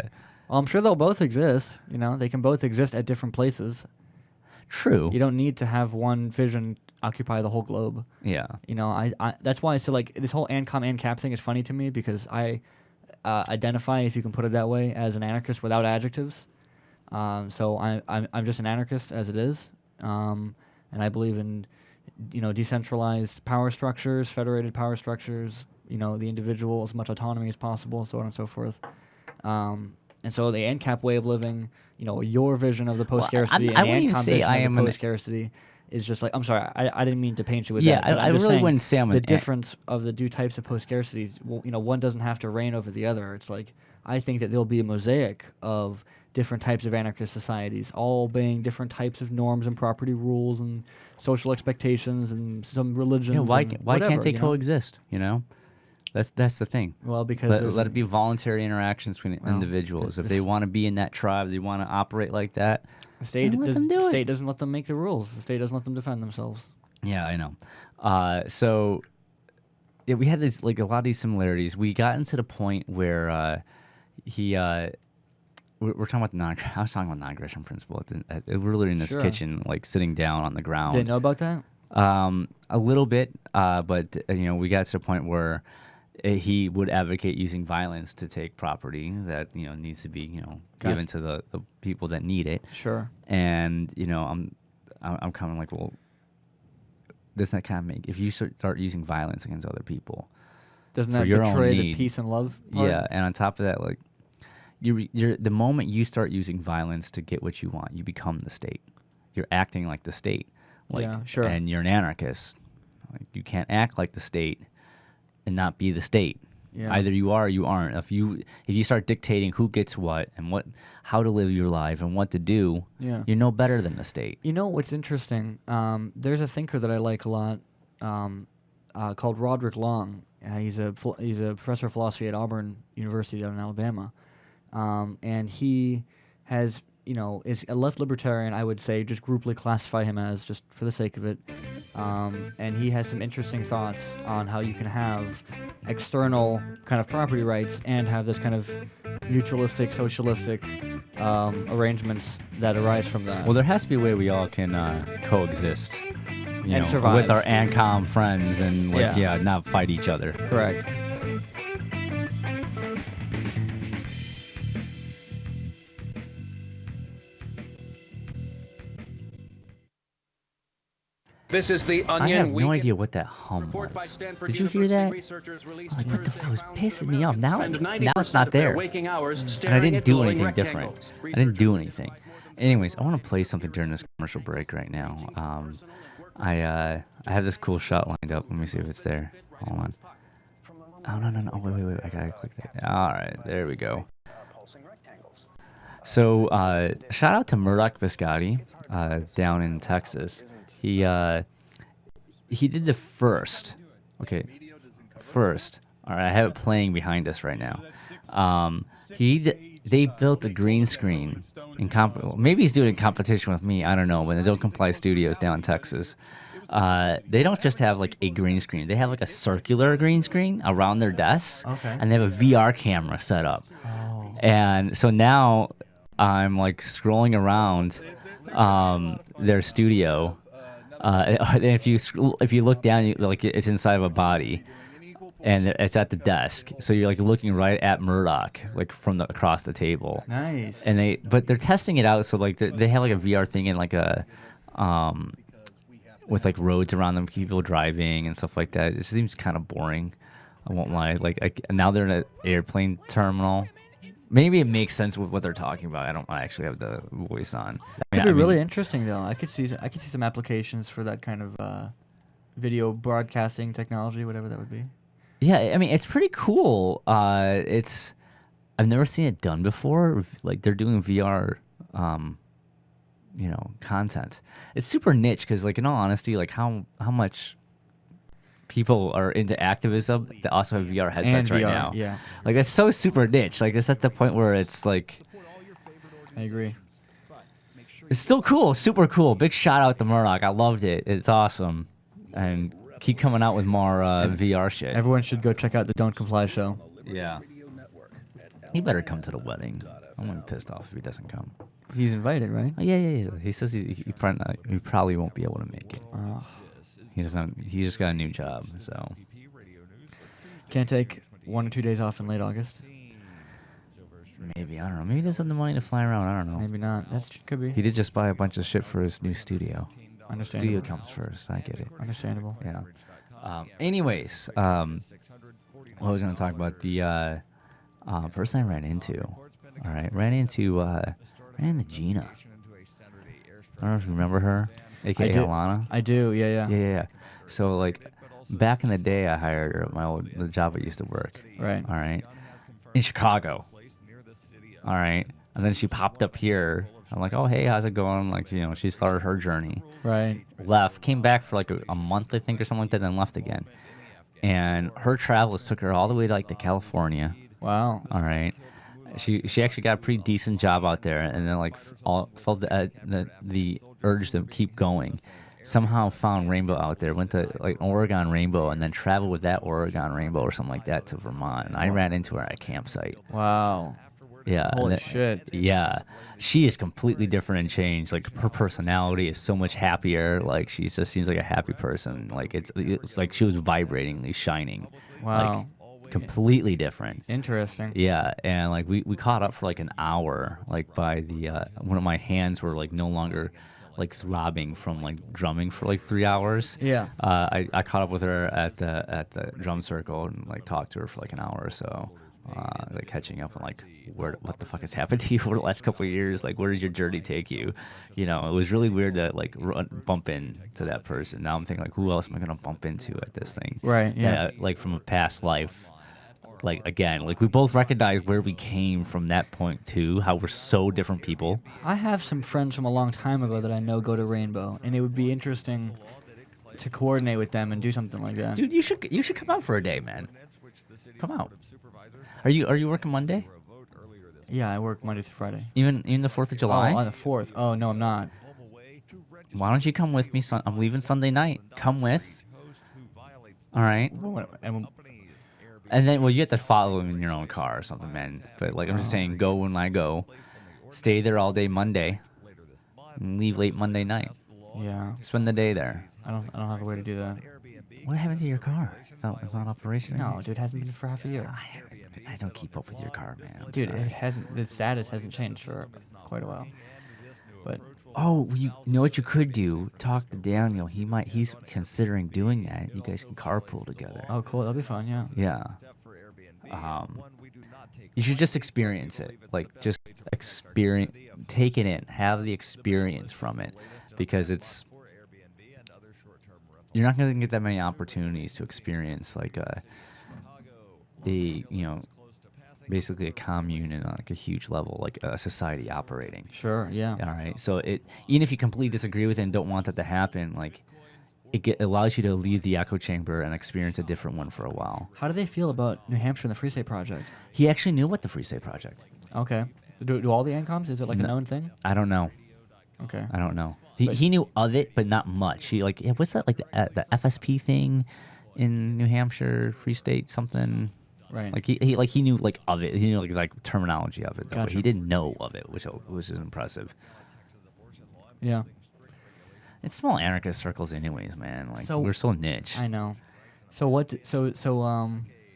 Well, I'm sure they'll both exist. They can both exist at different places. True. You don't need to have one vision occupy the whole globe. Yeah. I that's why. So like this whole ANCAP thing is funny to me because I identify, if you can put it that way, as an anarchist without adjectives. So I'm just an anarchist as it is, and I believe in decentralized power structures, federated power structures, the individual as much autonomy as possible, so on and so forth. And so the ANCAP way of living, your vision of the post-scarcity and the ANCOM vision of the post-scarcity is just like, I'm sorry, I didn't mean to paint you with that. Yeah, I really wouldn't say I'm the difference of the two types of post-scarcity. One doesn't have to reign over the other. It's like, I think that there'll be a mosaic of different types of anarchist societies, all obeying different types of norms and property rules and social expectations and some religions. Why can't they coexist? That's the thing. Well, because let it be voluntary interactions between individuals. If they want to be in that tribe, they want to operate like that. The state doesn't let them make the rules. The state doesn't let them defend themselves. Yeah, I know. So we had this, like, a lot of these similarities. We got into the point where we're talking about I was talking about non-aggression principle. We're literally in this kitchen, like sitting down on the ground. Didn't know about that? A little bit, but we got to the point where he would advocate using violence to take property that needs to be given to the people that need it. Sure. And I'm kind of like, well, doesn't that kind of make, if you start using violence against other people, doesn't that betray the peace and love part? Yeah, and on top of that, like, you're the moment you start using violence to get what you want, you become the state. You're acting like the state. Like, yeah, sure. And you're an anarchist. Like, you can't act like the state and not be the state. Yeah. Either you are or you aren't. If you start dictating who gets what and how to live your life and what to do, you're no better than the state. What's interesting? There's a thinker that I like a lot called Roderick Long. He's a professor of philosophy at Auburn University down in Alabama, and he has is a left libertarian. I would say just grouply classify him as, just for the sake of it. And he has some interesting thoughts on how you can have external kind of property rights and have this kind of mutualistic, socialistic arrangements that arise from that. Well, there has to be a way we all can coexist, and survive with our Ancom friends and not fight each other. Correct. This is the Onion. I have no idea what that hum was. Did you hear that? Like, what the fuck? It was pissing me off. Now it's not there. And I didn't do anything different. I didn't do anything. Anyways, I want to play something during this commercial break right now. I have this cool shot lined up. Let me see if it's there. Hold on. Oh, no. Oh, wait. I gotta click that. All right, there we go. So, shout out to Murdoch Biscotti down in Texas. He did the first. Okay, first. All right, I have it playing behind us right now. They built a green screen in maybe he's doing it in competition with me. I don't know. When the Don't Comply Studios down in Texas, they don't just have like a green screen. They have like a circular green screen around their desks, and they have a VR camera set up. Oh. And so now I'm like scrolling around their studio. And if you look down, like, it's inside of a body, and it's at the desk. So you're like looking right at Murdoch, like from across the table. Nice. And they're testing it out. So like they have like a VR thing and like a with like roads around them, people driving and stuff like that. It seems kind of boring. I won't lie. Like now they're in an airplane terminal. Maybe it makes sense with what they're talking about. I actually have the voice on. That could be really interesting, though. I could see some applications for that kind of video broadcasting technology, whatever that would be. Yeah, I mean, it's pretty cool. I've never seen it done before. Like, they're doing VR, content. It's super niche because, like, in all honesty, like how much people are into activism that also have VR headsets and right VR, now. Yeah. Like, it's so super niche. Like, it's at the point where it's like, I agree. It's still cool, super cool. Big shout out to Murdoch. I loved it. It's awesome. And keep coming out with more VR shit. Everyone should go check out the Don't Comply show. Yeah. He better come to the wedding. I'm gonna be pissed off if he doesn't come. He's invited, right? Oh, yeah. He says he probably won't be able to make it. He just got a new job, so. Can't take 1 or 2 days off in late August. Maybe, I don't know. Maybe he doesn't have the money to fly around. I don't know. Maybe not. That could be. He did just buy a bunch of shit for his new studio. Understandable. Studio comes first. I get it. Understandable. Yeah. Anyways, what was I going to talk about? The person I ran into. All right, ran into Gina. I don't know if you remember her, aka Alana. I do. Yeah. Yeah. So like, back in the day, I hired her at the job I used to work. Right. All right. In Chicago. All right. And then she popped up here. I'm like, oh, hey, how's it going? Like, she started her journey. Right. Left. Came back for like a month, I think, or something like that, then left again. And her travels took her all the way to, like, to California. Wow. All right. She actually got a pretty decent job out there, and then, like, felt the urge to keep going. Somehow found Rainbow out there, went to, like, Oregon Rainbow, and then traveled with that Oregon Rainbow or something like that to Vermont. And I ran into her at a campsite. Wow. Yeah. Holy shit. Yeah. She is completely different and changed. Like, her personality is so much happier. Like, she just seems like a happy person. Like, it's like she was vibratingly shining. Wow. Like, completely different. Interesting. Yeah. And, like, we caught up for, like, an hour. Like, by the, one of my hands were, like, no longer, like, throbbing from, like, drumming for, like, 3 hours. Yeah. I caught up with her at the drum circle and, like, talked to her for, like, an hour or so. Like, catching up on, like, what the fuck has happened to you over the last couple of years? Like, where did your journey take you? It was really weird to, like, bump into that person. Now I'm thinking, like, who else am I gonna bump into at this thing? Right. Yeah. Like, from a past life. Like, again, like, we both recognize where we came from that point too. How we're so different people. I have some friends from a long time ago that I know go to Rainbow, and it would be interesting to coordinate with them and do something like that. Dude, you should come out for a day, man. Come out. Are you working Monday? Yeah, I work Monday through Friday. Even the 4th of July? Oh, on the 4th. Oh, no, I'm not. Why don't you come with me? I'm leaving Sunday night. Come with. All right. And then, well, you have to follow him in your own car or something, man. But, like, I'm just saying, go when I go. Stay there all day Monday. And leave late Monday night. Yeah. Spend the day there. I don't have a way to do that. What happened to your car? It's not operational. No, dude, it hasn't been for half a year. I don't keep up with your car, man. I'm dude, sorry. it hasn't. The status hasn't changed for quite a while. But you know what you could do? Talk to Daniel. He's considering doing that. You guys can carpool together. Oh, cool. That'll be fun. Yeah. Yeah. You should just experience it. Like, just take it in. Have the experience from it, because you're not going to get that many opportunities to experience, like, basically a commune in, like, a huge level, like a society operating. Sure, yeah. All right. So even if you completely disagree with it and don't want that to happen, like, it allows you to leave the echo chamber and experience a different one for a while. How do they feel about New Hampshire and the Free State Project? He actually knew about the Free State Project. Okay. Do all the Ancoms? Is it like a known thing? I don't know. Okay. I don't know. He knew of it, but not much. He what's that, like, the FSP thing in New Hampshire, Free State something? Right. Like he knew, like, of it. He knew, like terminology of it, though, but he didn't know of it, which is impressive. Yeah. It's small anarchist circles, anyways, man. Like, we're so niche. I know. So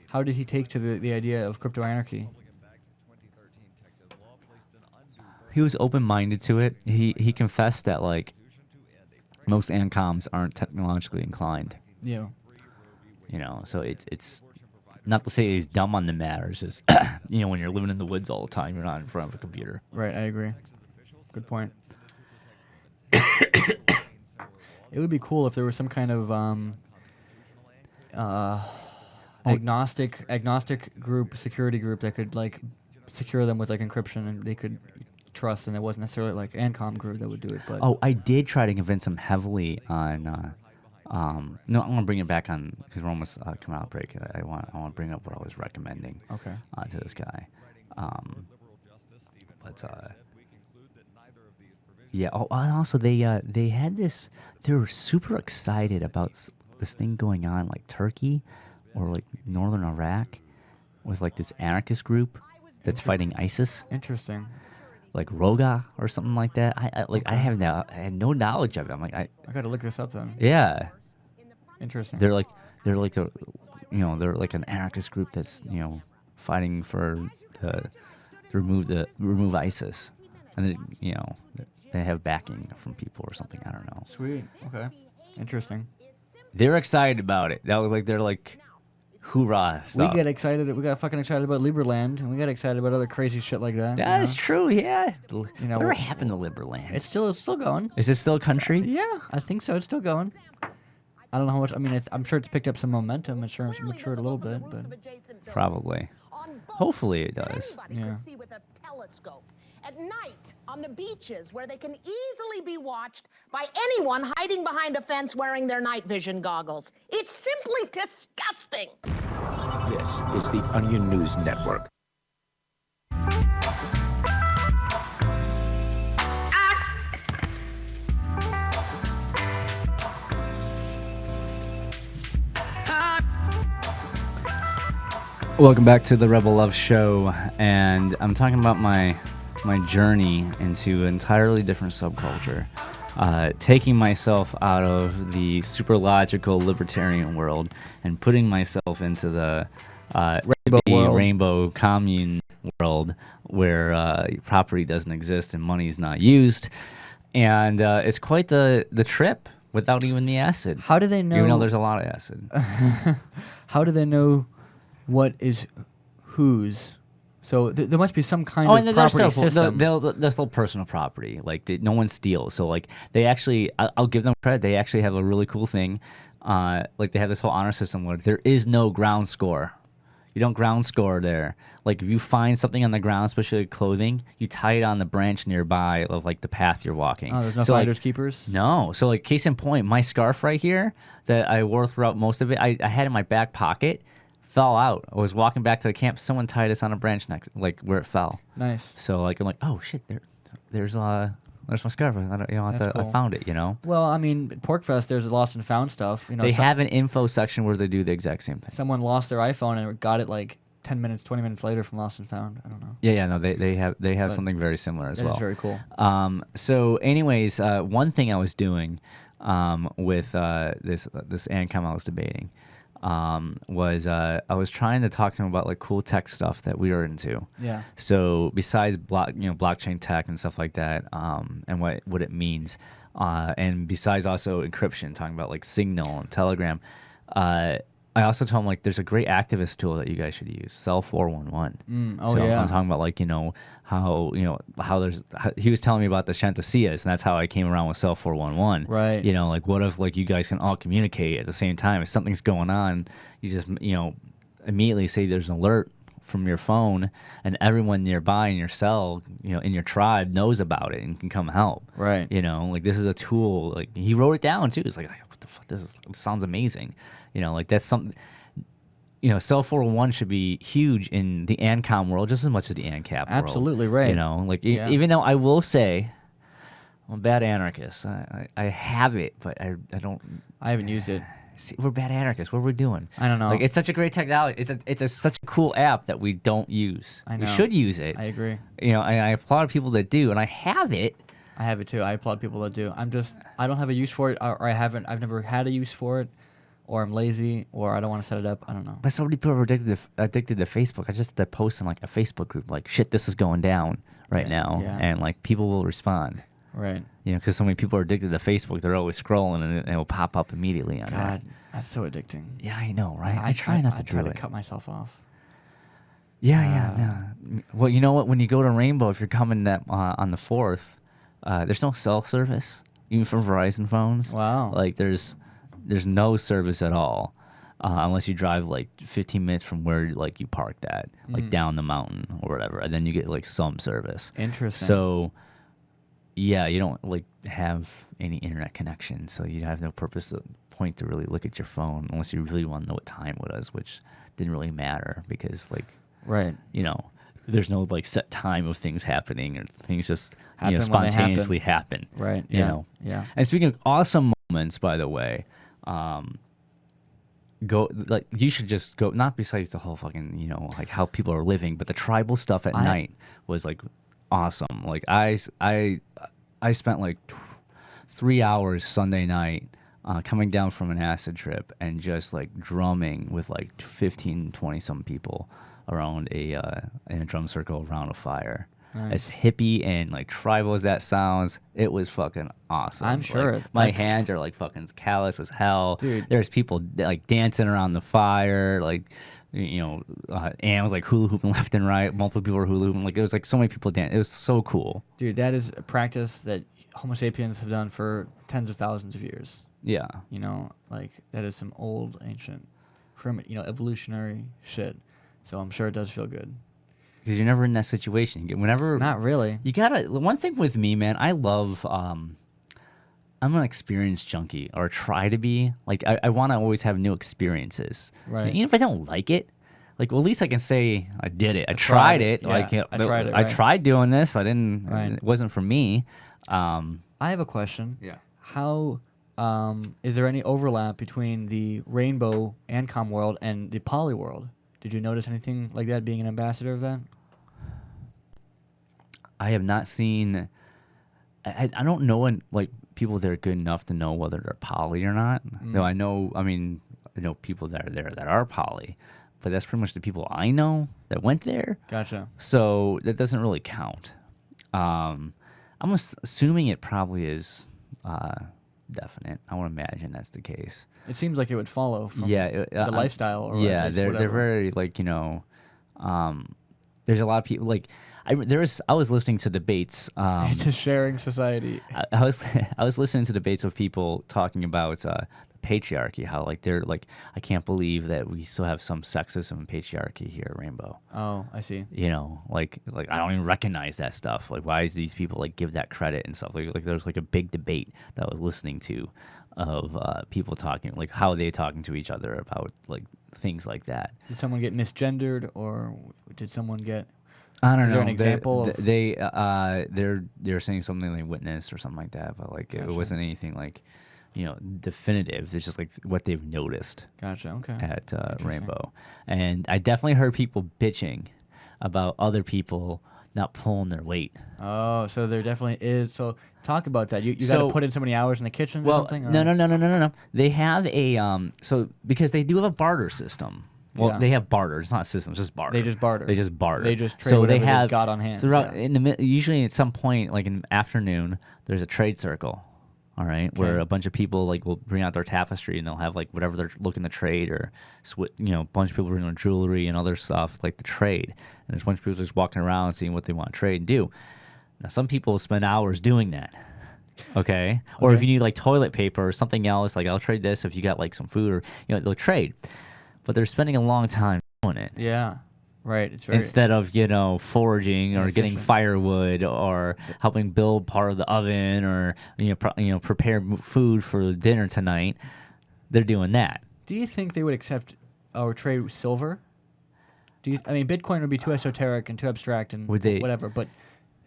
how did he take to the idea of crypto anarchy? He was open-minded to it. He confessed that, like, most Ancoms aren't technologically inclined. Yeah. So it's not to say he's dumb on the matter. It's just, when you're living in the woods all the time, you're not in front of a computer. Right, I agree. Good point. It would be cool if there was some kind of agnostic group, security group that could, like, secure them with, like, encryption, and they could trust, and it wasn't necessarily like Ancom group that would do it. But I did try to convince him heavily on. No, I'm gonna bring it back on because we're almost coming out of break. I want to bring up what I was recommending. Okay. To this guy. Yeah. Oh, and also they had this. They were super excited about this thing going on, like Turkey, or like northern Iraq, with, like, this anarchist group that's fighting ISIS. Interesting. Like Roga or something like that. I had no knowledge of it. I'm like, I gotta look this up then. Yeah. Interesting. They're like they're like an anarchist group that's, fighting to remove ISIS, and they have backing from people or something. I don't know. Sweet. Okay. Interesting. they're excited about it. That was like they're like, hoorah stuff. We get excited. We got fucking excited about Liberland, and we got excited about other crazy shit like that. That's true. Yeah. You know, whatever happened to Liberland? It's still going. Is it still a country? Yeah, I think so. It's still going. I don't know how much. I mean, I'm sure it's picked up some momentum. I'm sure it's matured a little bit, but probably. Hopefully it does. Yeah. See with a telescope at night on the beaches where they can easily be watched by anyone hiding behind a fence wearing their night vision goggles. It's simply disgusting. This is the Onion News Network. Welcome back to the Rebel Love Show, and I'm talking about my journey into an entirely different subculture, taking myself out of the super logical libertarian world and putting myself into the rainbow commune world where property doesn't exist and money is not used, and it's quite the trip without even the acid. How do they know? Even though there's a lot of acid. How do they know what is whose? So there must be some kind of property system. They're still personal property. Like no one steals. So like they actually, I'll give them credit. They actually have a really cool thing. Like they have this whole honor system where there is no ground score. You don't ground score there. Like if you find something on the ground, especially clothing, you tie it on the branch nearby of like the path you're walking. Oh, there's no so, finders like, keepers? No. So like case in point, my scarf right here that I wore throughout most of it, I had in my back pocket. Fell out. I was walking back to the camp. Someone tied us on a branch next, like where it fell. Nice. So like I'm like, oh shit, there's my scarf. I found it. You know. Well, I mean, at Porcfest, there's lost and found stuff. You know, they have an info section where they do the exact same thing. Someone lost their iPhone and got it like 10 minutes, 20 minutes later from lost and found. I don't know. Yeah, no, they have something very similar as well. That's very cool. So, anyways, one thing I was doing with this Ancom I was debating. Was I was trying to talk to him about like cool tech stuff that we were into. Yeah. So besides blockchain tech and stuff like that, and what it means, and besides also encryption, talking about like Signal and Telegram, I also told him like there's a great activist tool that you guys should use, Cell 411. Oh so yeah. I'm talking about like how he was telling me about the Shantasias, and that's how I came around with Cell 411. Right. Like what if like you guys can all communicate at the same time? If something's going on, you just immediately say there's an alert from your phone, and everyone nearby in your cell, in your tribe knows about it and can come help. Right. Like this is a tool. Like he wrote it down too. It's like what the fuck? This sounds amazing. Like that's something. Cell 401 should be huge in the Ancom world just as much as the ANCAP world. Absolutely right. Even though I will say, I'm a bad anarchist. I have it, but I don't. I haven't used it. See, we're bad anarchists. What are we doing? I don't know. Like it's such a great technology. It's such a cool app that we don't use. I know. We should use it. I agree. I applaud people that do, and I have it. I have it too. I applaud people that do. I don't have a use for it, or I've never had a use for it. Or I'm lazy, or I don't want to set it up. I don't know. But so many people are addicted to Facebook. I just had to post in like a Facebook group, like, shit, this is going down right now. Yeah. And like people will respond. Right. Because so many people are addicted to Facebook. They're always scrolling and it will pop up immediately on God, that's so addicting. Yeah, I know, right? I try not to do it. I try to cut myself off. Yeah. Well, you know what? When you go to Rainbow, if you're coming on the 4th, there's no cell service, even for Verizon phones. Wow. Like there's no service at all, unless you drive like 15 minutes from where like you parked at, like down the mountain or whatever, and then you get like some service. Interesting. So, yeah, you don't like have any internet connection, so you have no point to really look at your phone unless you really want to know what time it was, which didn't really matter because like, right, there's no like set time of things happening, or things just happen spontaneously happen. Right. Yeah. And speaking of awesome moments, by the way. You should just go, not besides the whole fucking like how people are living, but the tribal stuff at night was like awesome. Like I spent like 3 hours Sunday night coming down from an acid trip and just like drumming with like 15-20 some people around in a drum circle around a fire. As hippie and like tribal as that sounds, it was fucking awesome. I'm sure. Like, my hands are like fucking callous as hell. Dude. There's people like dancing around the fire, like, you know, Anne was like hula hooping left and right. Multiple people were hula hooping. Like, it was like so many people dancing. It was so cool. Dude, that is a practice that Homo sapiens have done for tens of thousands of years. Yeah. You know, like that is some old, ancient, evolutionary shit. So I'm sure it does feel good. Because you're never in that situation. Whenever Not really. You gotta. One thing with me, man, I love. I'm an experience junkie, or try to be. Like I want to always have new experiences. Right. Even if I don't like it, like well, at least I can say I did it. I tried it. Yeah, Like I tried it. I Right. tried doing this. I didn't. Right. It wasn't for me. I have a question. Yeah. How is there any overlap between the rainbow Ancom world and the poly world? Did you notice anything like that, being an ambassador of that? I have not seen. I don't know like people that are good enough to know whether they're poly or not. Though I know. I mean, I know people that are there that are poly, but that's pretty much the people I know that went there. Gotcha. So that doesn't really count. I'm assuming it probably is definite. I would imagine that's the case. It seems like it would follow from the the lifestyle. Or yeah, at least they're whatever. very like, you know, there's a lot of people like I was listening to debates. It's a sharing society. I was listening to debates of people talking about the patriarchy, how like they're like, I can't believe that we still have some sexism and patriarchy here at Rainbow. Oh, I see. You know, like I don't even recognize that stuff. Like, why is these people like give that credit and stuff? Like there's like a big debate that I was listening to of people talking, like how are they talking to each other about like things like that. Did someone get misgendered, or did someone get? I don't is know. there an example? They're saying something they witnessed or something like that, but like it wasn't anything like, you know, definitive. It's just like what they've noticed. Gotcha. Okay. At Rainbow, and I definitely heard people bitching about other people not pulling their weight. Oh, so there definitely is. So talk about that. You got to put in so many hours in the kitchen or something? Or? No. They have a so because they do have a barter system. Well, Yeah. they have barter. It's not a system. It's just barter. They just barter. They just barter. They just trade so whatever they they've have got on hand. throughout Yeah. usually at some point, like in the afternoon, there's a trade circle. All right, where Okay. a bunch of people like will bring out their tapestry and they'll have like whatever they're looking to trade, or you know, a bunch of people bring their jewelry and other stuff like the trade. And there's a bunch of people just walking around seeing what they want to trade and do. Now, some people spend hours doing that. Okay. Or if you need like toilet paper or something else, like I'll trade this if you got like some food, or you know, they'll trade. But they're spending a long time doing it. Yeah. Right. It's very Instead of, you know, foraging or getting inefficient. firewood or helping build part of the oven, or you know, prepare food for dinner tonight, they're doing that. Do you think they would accept or trade silver? I mean, Bitcoin would be too esoteric and too abstract and Would they- whatever, but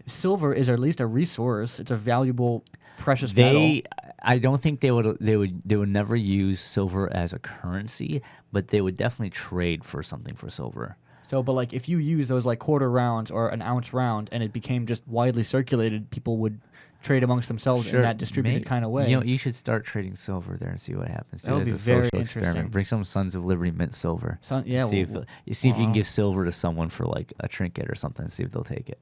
silver is at least a resource. It's a valuable, precious metal. I don't think they would never use silver as a currency, but they would definitely trade for something for silver. So, but like if you use those like quarter rounds or an ounce round and it became just widely circulated, people would trade amongst themselves in that distributed kind of way. You know, you should start trading silver there and see what happens. That would Do it be as a very social interesting. experiment. Bring some Sons of Liberty mint silver. Yeah, See if well, you see if you can wow. give silver to someone for like a trinket or something. See if they'll take it.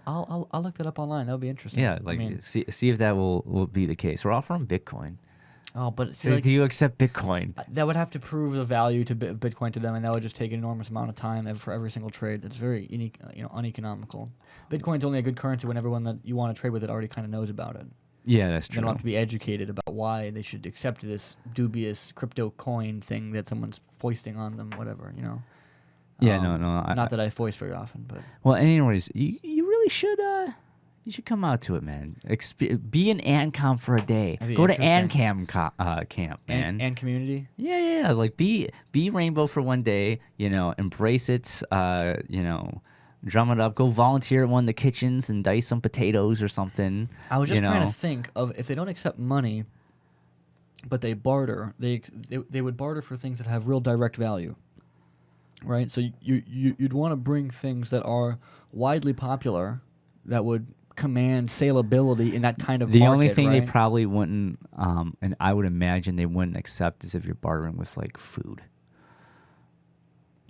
I'll look that up online. That would be interesting. Yeah, like I mean, see if that will be the case. We're offering Bitcoin. oh, but see, So like, do you accept Bitcoin? that would have to prove the value to Bitcoin to them, and that would just take an enormous amount of time for every single trade. It's very unique, uneconomical. Bitcoin's only a good currency when everyone that you want to trade with it already kind of knows about it. Yeah, that's They true. don't have to be educated about why they should accept this dubious crypto coin thing that someone's foisting on them, whatever, you know. Yeah, no. Not that I foist very often, but Well, anyways, you really should you should come out to it, man. Be an Ancom for a day. That'd be Go to interesting. Ancom camp, man. and community. Yeah. Like be Rainbow for one day. You know, embrace it. You know, drum it up. Go volunteer at one of the kitchens and dice some potatoes or something. I was just you trying know. to think of if they don't accept money, but they barter. They would barter for things that have real direct value. Right, so you'd want to bring things that are widely popular, that would command saleability in that kind of The market, only thing they right? probably wouldn't, and I would imagine they wouldn't accept, is if you're bartering with like food.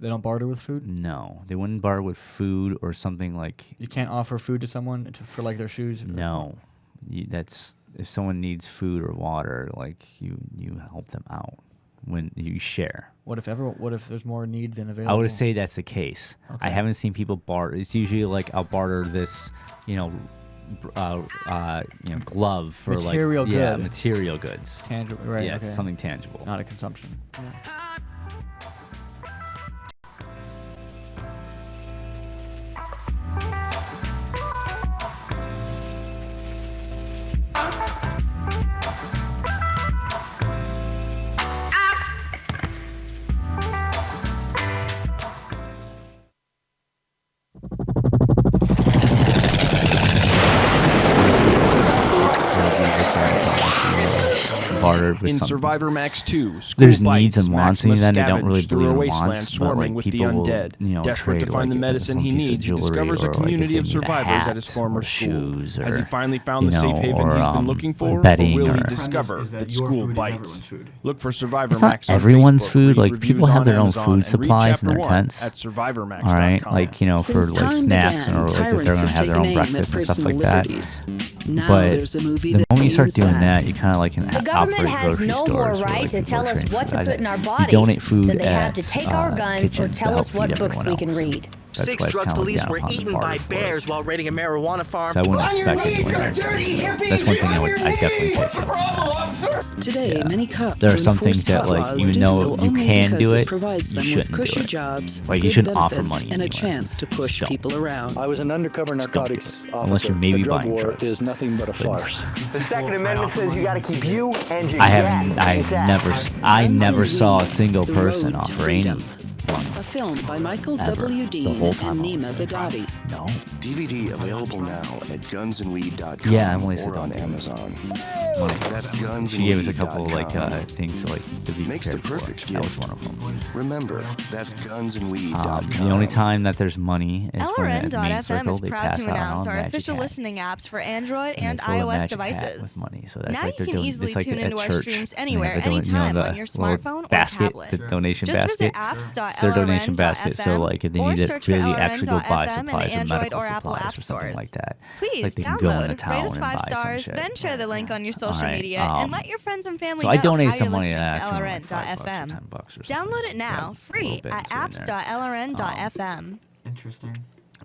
They don't barter with food? No, they wouldn't barter with food or something like. You can't offer food to someone for like their shoes? No. That's if someone needs food or water, like you help them out when you share. What if there's more need than available? I would say that's the case. Okay. I haven't seen people barter. It's usually like I'll barter this, glove for material like good. material goods. Tangible, right? Yeah, okay. it's something tangible, not a consumption. bartered with in something. Survivor Max 2, school There's bites, needs and wants in Maximus that. I don't really scavenged through believe a in wasteland wants, but swarming like with the people will, undead. Desperate to trade, find the like, medicine some he piece of needs, he jewelry discovers a or, like, community if of they need a survivors hat at his former or school. shoes Has he or, finally found the safe haven or, he's been looking for, bedding or will he or- discover that school bites? Look for Survivor It's not Max on everyone's Facebook. food. Read Like reviews people have on their own Amazon, food and read supplies in Chapter their 1 tents. at survivormax.com. All right, like for Since like time snacks began, or like if they're tyrants gonna have have their own taken aim at breakfast and stuff personal like that. liberties. Now But there's a movie the that moment you start means doing that. that, you kind of like can The government operate has grocery no more stores where, right like, to people tell are us trading what to food. put in our You bodies donate food than they have at, to take our guns or kitchens to tell help us what feed books we everyone can else. read. That's Six why it's drug kinda police down were upon the eaten barter by for it. bears while raiding a marijuana farm. So I wouldn't expect anyone to understand. That's one thing I definitely pick. Today, many cops There are who some enforce things that, cut like, laws even do though so you only can because do it it, provides you them with shouldn't do cushy it. jobs, Like, you good shouldn't offer benefits, money and a anyway. chance to push people around. I was an undercover narcotics officer. Unless you're maybe the drug buying war drugs. is nothing but a farce. The Second Amendment says you got to keep you and your I intact. never saw a single person offer any. A film by Michael Ever. W. The Dean whole time and I was Nima Vidadi. No. DVD available now at gunsandweed.com Yeah, Emily said or on don't. Amazon. Like, That's gunsandweed.com. she gave us a couple like things to like to be Makes the prepared perfect for. That was gift. one of them. Remember, that's gunsandweed.com. The only time that there's money is when at main LRN.FM circle is they proud pass to out announce our our own official magic hat. listening apps for Android and they fill a iOS magic hat devices. with money. So that's Now like you they're can doing, easily it's like tune at into our church, streams and they have anywhere, the anytime the on your little smartphone or basket, tablet. the donation Just visit basket. It's their donation basket. So like if they or need to search for really actually go buy LRN.FM in supplies the or Android medical or Apple supplies app or something stores. like that, Please like they can go into download, town rate us and 5 buy some stars, shit. then share the link on your social Alright, media and let your friends and family so know I donate how some you're money to listening that. to for like $5 or LRN.FM. $10 or something. Download it now, free bit at between there. apps.lrn.fm. Interesting.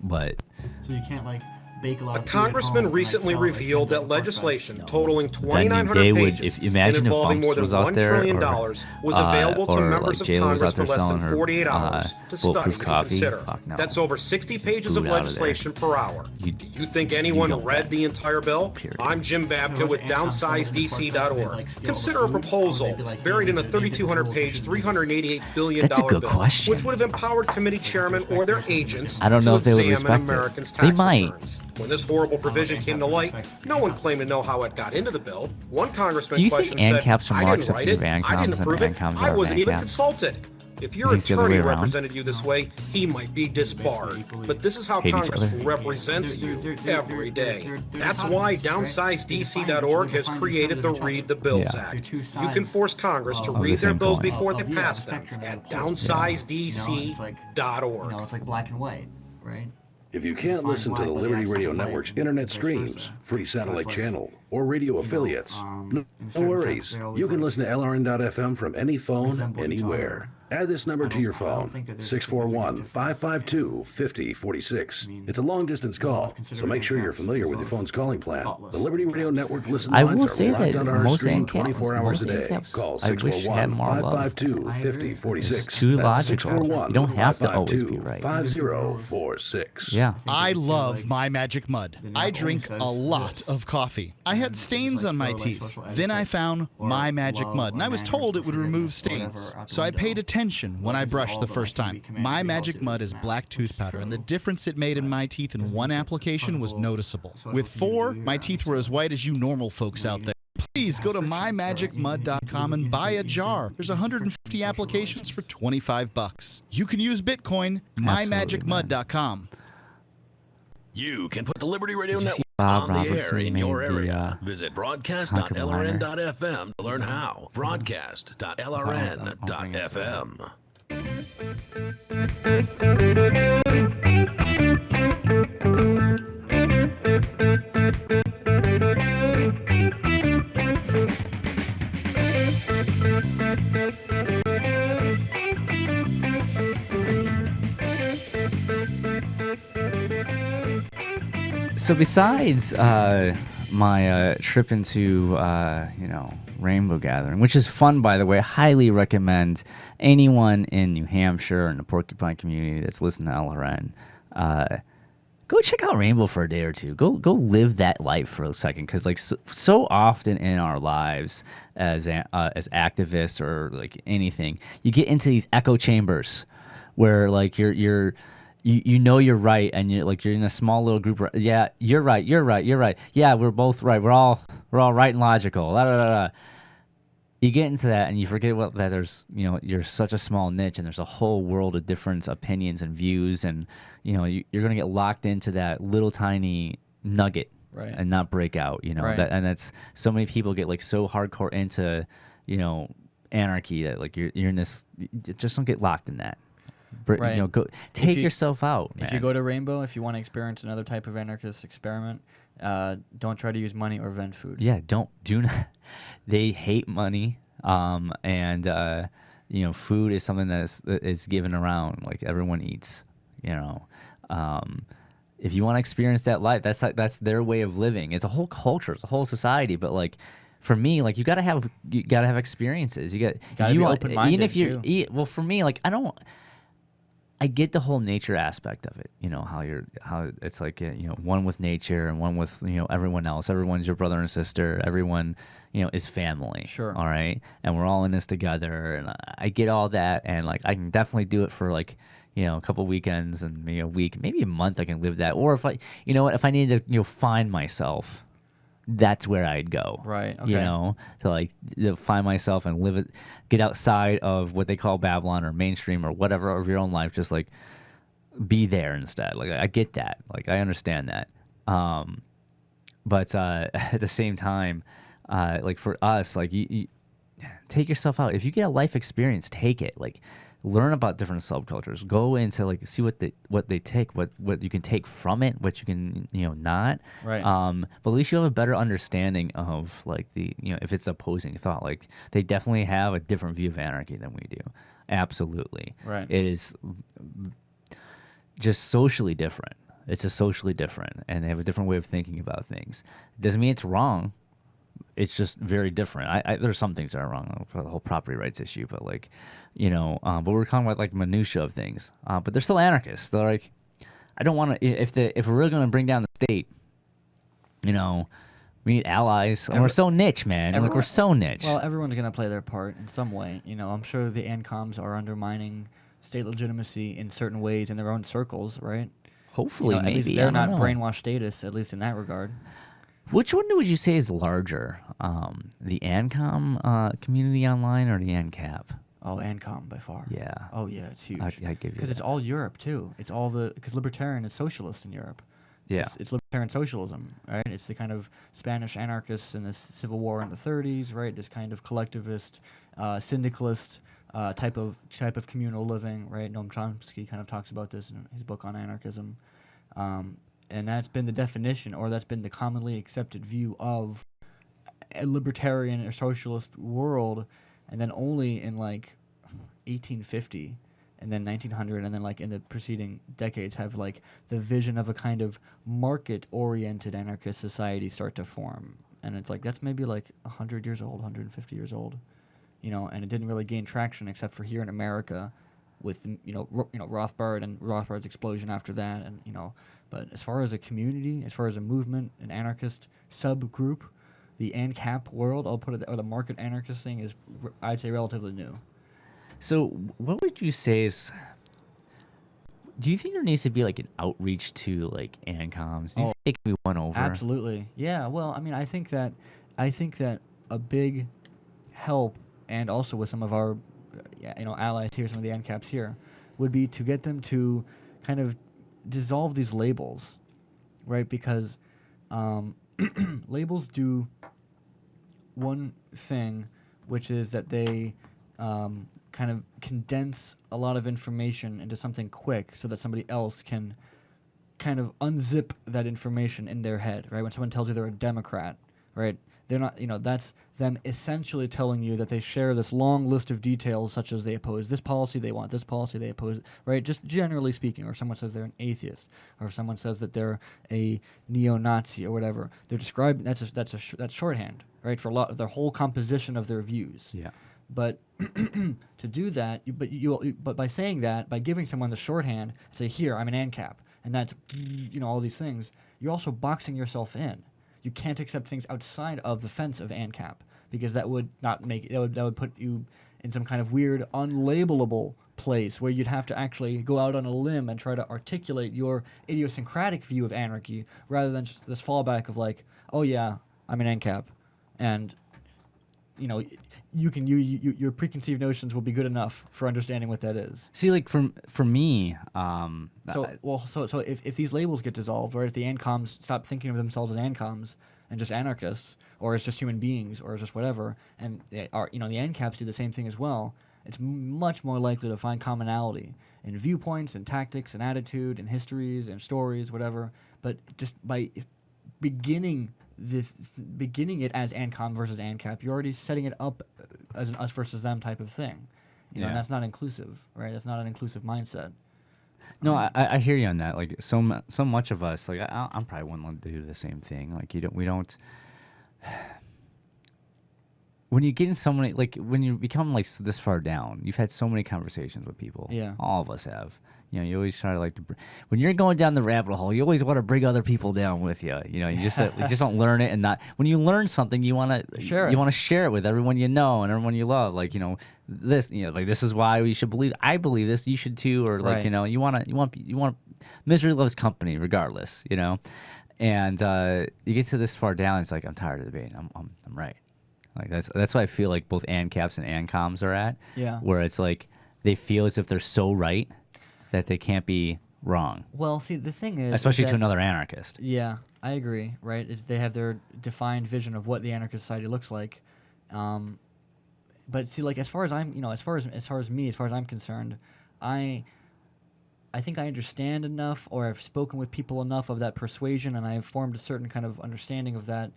But So you can't like bake a lot A of food at congressman home and, recently like, sell it, like, revealed that Porcfest. legislation totaling then 2,900 they would, pages if imagine and if involving more Bumps than was out $1 there, trillion or was available to or members like of Jayla was Congress out there for less selling than her 48 hours to study bulletproof and coffee. consider. Fuck no. That's over 60 pages of Boot out of legislation per hour. Do you think anyone don't read the entire bill? I'm Jim Babka with downsizedc.org. Consider a proposal buried in a 3,200-page, $388 billion That's a good bill, question. which would have empowered committee chairmen or their agents I don't know to if they would examine respect it. Americans' They tax might. returns. When this horrible provision came to light, no one claimed to know how it got into the bill. One congressman Do you think questioned said, Ancaps are I more didn't write accepting it, of I didn't Ancoms approve than it, Ancoms I are of wasn't even Ancaps? consulted. If your think it's the other attorney way around? represented you this way, he might be disbarred. But this is how Hate each Congress other? represents you every day. That's why downsizedc.org has created the Read the Bills Yeah. Act. You can force Congress to Of the read their same bills coin. before they pass them at downsizedc.org. No, it's like black and white, right? If you can't listen to the Liberty Radio Network's internet streams, free satellite channel, or radio affiliates, no worries. You can listen to LRN.FM from any phone, anywhere. Add this number to your phone, 641-552-5046. It's a long-distance call, so make sure you're familiar with your phone's calling plan. The Liberty Radio Network listen I will lines say are locked that on our most screen ANCAPs 24 hours a day. ANCAPs, Call I wish had more love. 641-552-5046. It's too That's logical. You don't have to always be right. 641-552-5046. Yeah. I love My Magic Mud. I drink a lot of coffee. I had stains on my teeth. Then I found My Magic Mud, and I was told it would remove stains. So I paid attention when I brushed the first time. My Magic Mud is black tooth powder, and the difference it made in my teeth in one application was noticeable. With 4, my teeth were as white as you normal folks out there. Please go to mymagicmud.com and buy a jar. There's 150 applications for $25. You can use Bitcoin, mymagicmud.com. You can put the Liberty Radio Did you see Network Bob on the air Robertson in made your the, area. Visit broadcast.lrn.fm to learn how. Broadcast.lrn.fm. So besides my trip into Rainbow Gathering, which is fun, by the way, I highly recommend anyone in New Hampshire and the Porcupine community that's listening to LRN, go check out Rainbow for a day or two. Go live that life for a second, because like so often in our lives as activists or like anything, you get into these echo chambers where like you know you're right, and you're in a small little group. Yeah, you're right. Yeah, we're both right. We're all right and logical. La, la, la, la. You get into that, and you forget that there's you're such a small niche, and there's a whole world of different opinions and views, and you're gonna get locked into that little tiny nugget, right, and not break out. Right. That's so many people get like so hardcore into anarchy that like you're in this. Just don't get locked in that. Right. Go take yourself out, man. If you go to Rainbow, if you want to experience another type of anarchist experiment, don't try to use money or vend food. Yeah, do not. They hate money, and food is something that is given around. Like everyone eats. If you want to experience that life, that's their way of living. It's a whole culture. It's a whole society. But like, for me, like you gotta have experiences. You gotta be open-minded, even if you too. eat. Well, for me, like I get the whole nature aspect of it. How it's like one with nature and one with everyone else. Everyone's your brother and sister. Everyone is family. Sure. All right, and we're all in this together. And I get all that, and like I can definitely do it for like a couple weekends and maybe a week, maybe a month. I can live that. Or if if I need to find myself, that's where I'd go. Right. Okay. To like find myself and live it, get outside of what they call Babylon or mainstream or whatever of your own life. Just like be there instead. Like I get that. Like I understand that. But at the same time, like for us, like you take yourself out. If you get a life experience, take it. Like learn about different subcultures. Go into like see what they take, what you can take from it, what you can not. Right. But at least you have a better understanding of like the if it's opposing thought. Like they definitely have a different view of anarchy than we do. Absolutely. Right. It is just socially different. It's just socially different, and they have a different way of thinking about things. It doesn't mean it's wrong. It's just very different. There's some things that are wrong for the whole property rights issue, but like, but we're talking about like minutia of things. But they're still anarchists. They're like, I don't want to. If we're really going to bring down the state, we need allies. And we're so niche, man. Like we're so niche. Well, everyone's gonna play their part in some way. I'm sure the Ancoms are undermining state legitimacy in certain ways in their own circles, right? Hopefully, at maybe least they're I not don't know. brainwashed status, at least in that regard. Which one would you say is larger, the Ancom community online or the ANCAP? Oh, Ancom by far. Yeah. Oh yeah, it's huge. I'd give you because it's all Europe too. It's all because libertarian is socialist in Europe. Yeah. It's libertarian socialism, right? It's the kind of Spanish anarchists in the Civil War in the 30s, right? This kind of collectivist, syndicalist type of communal living, right? Noam Chomsky kind of talks about this in his book on anarchism. And that's been the definition, or that's been the commonly accepted view of a libertarian or socialist world, and then only in like 1850 and then 1900 and then like in the preceding decades have like the vision of a kind of market-oriented anarchist society start to form. And it's like that's maybe like 100 years old, 150 years old, and it didn't really gain traction except for here in America with Rothbard and Rothbard's explosion after that, and but as far as a community, as far as a movement, an anarchist subgroup, the ANCAP world, I'll put it, or the market anarchist thing is, I'd say, relatively new. So what would you say is, do you think there needs to be like an outreach to like Ancoms? Do you think it can be won over? Absolutely. Yeah, well, I mean, I think that a big help, and also with some of our allies here, some of the ANCAPs here, would be to get them to kind of dissolve these labels, right? Because labels do one thing, which is that they kind of condense a lot of information into something quick so that somebody else can kind of unzip that information in their head, right? When someone tells you they're a Democrat, right? They're not, that's them essentially telling you that they share this long list of details, such as they oppose this policy, they want this policy, they oppose, right? Just generally speaking, or someone says they're an atheist, or someone says that they're a neo-Nazi or whatever. They're describing, that's shorthand, right? For a lot of their whole composition of their views. Yeah. But to do that, but by saying that, by giving someone the shorthand, say, here, I'm an ANCAP, and that's, all these things, you're also boxing yourself in. You can't accept things outside of the fence of ANCAP, because that would not make that would put you in some kind of weird, unlabelable place where you'd have to actually go out on a limb and try to articulate your idiosyncratic view of anarchy, rather than just this fallback of like, oh yeah, I'm an ANCAP, and your preconceived notions will be good enough for understanding what that is. See, like for me, so if these labels get dissolved, or if the Ancoms stop thinking of themselves as Ancoms and just anarchists, or as just human beings, or as just whatever, and the ANCAPs do the same thing as well, it's much more likely to find commonality in viewpoints and tactics and attitude and histories and stories, whatever. But just by beginning it as Ancom versus ANCAP, you're already setting it up as an us versus them type of thing. And that's not inclusive, right? That's not an inclusive mindset. No, I hear you on that. Like so much of us, like I'm probably one to do the same thing. Like we don't. When you get in so many, like when you become like this far down, you've had so many conversations with people. Yeah, all of us have. You always try to when you're going down the rabbit hole, you always want to bring other people down with you. You just don't learn it, and not when you learn something, you want to share it. You want to share it with everyone you know and everyone you love. Like this, like this is why we should believe. I believe this. You should too, or like you want misery loves company, regardless. And you get to this far down, it's like I'm tired of debating. I'm right. Like that's why I feel like both ANCAPs and ANCOMs are at. Yeah. Where it's like they feel as if they're so right that they can't be wrong. Well, see, the thing is, especially to another anarchist. Yeah, I agree. Right? They have their defined vision of what the anarchist society looks like. But see, like as far as I'm, as far as I'm concerned, I think I understand enough, or I've spoken with people enough of that persuasion, and I've formed a certain kind of understanding of that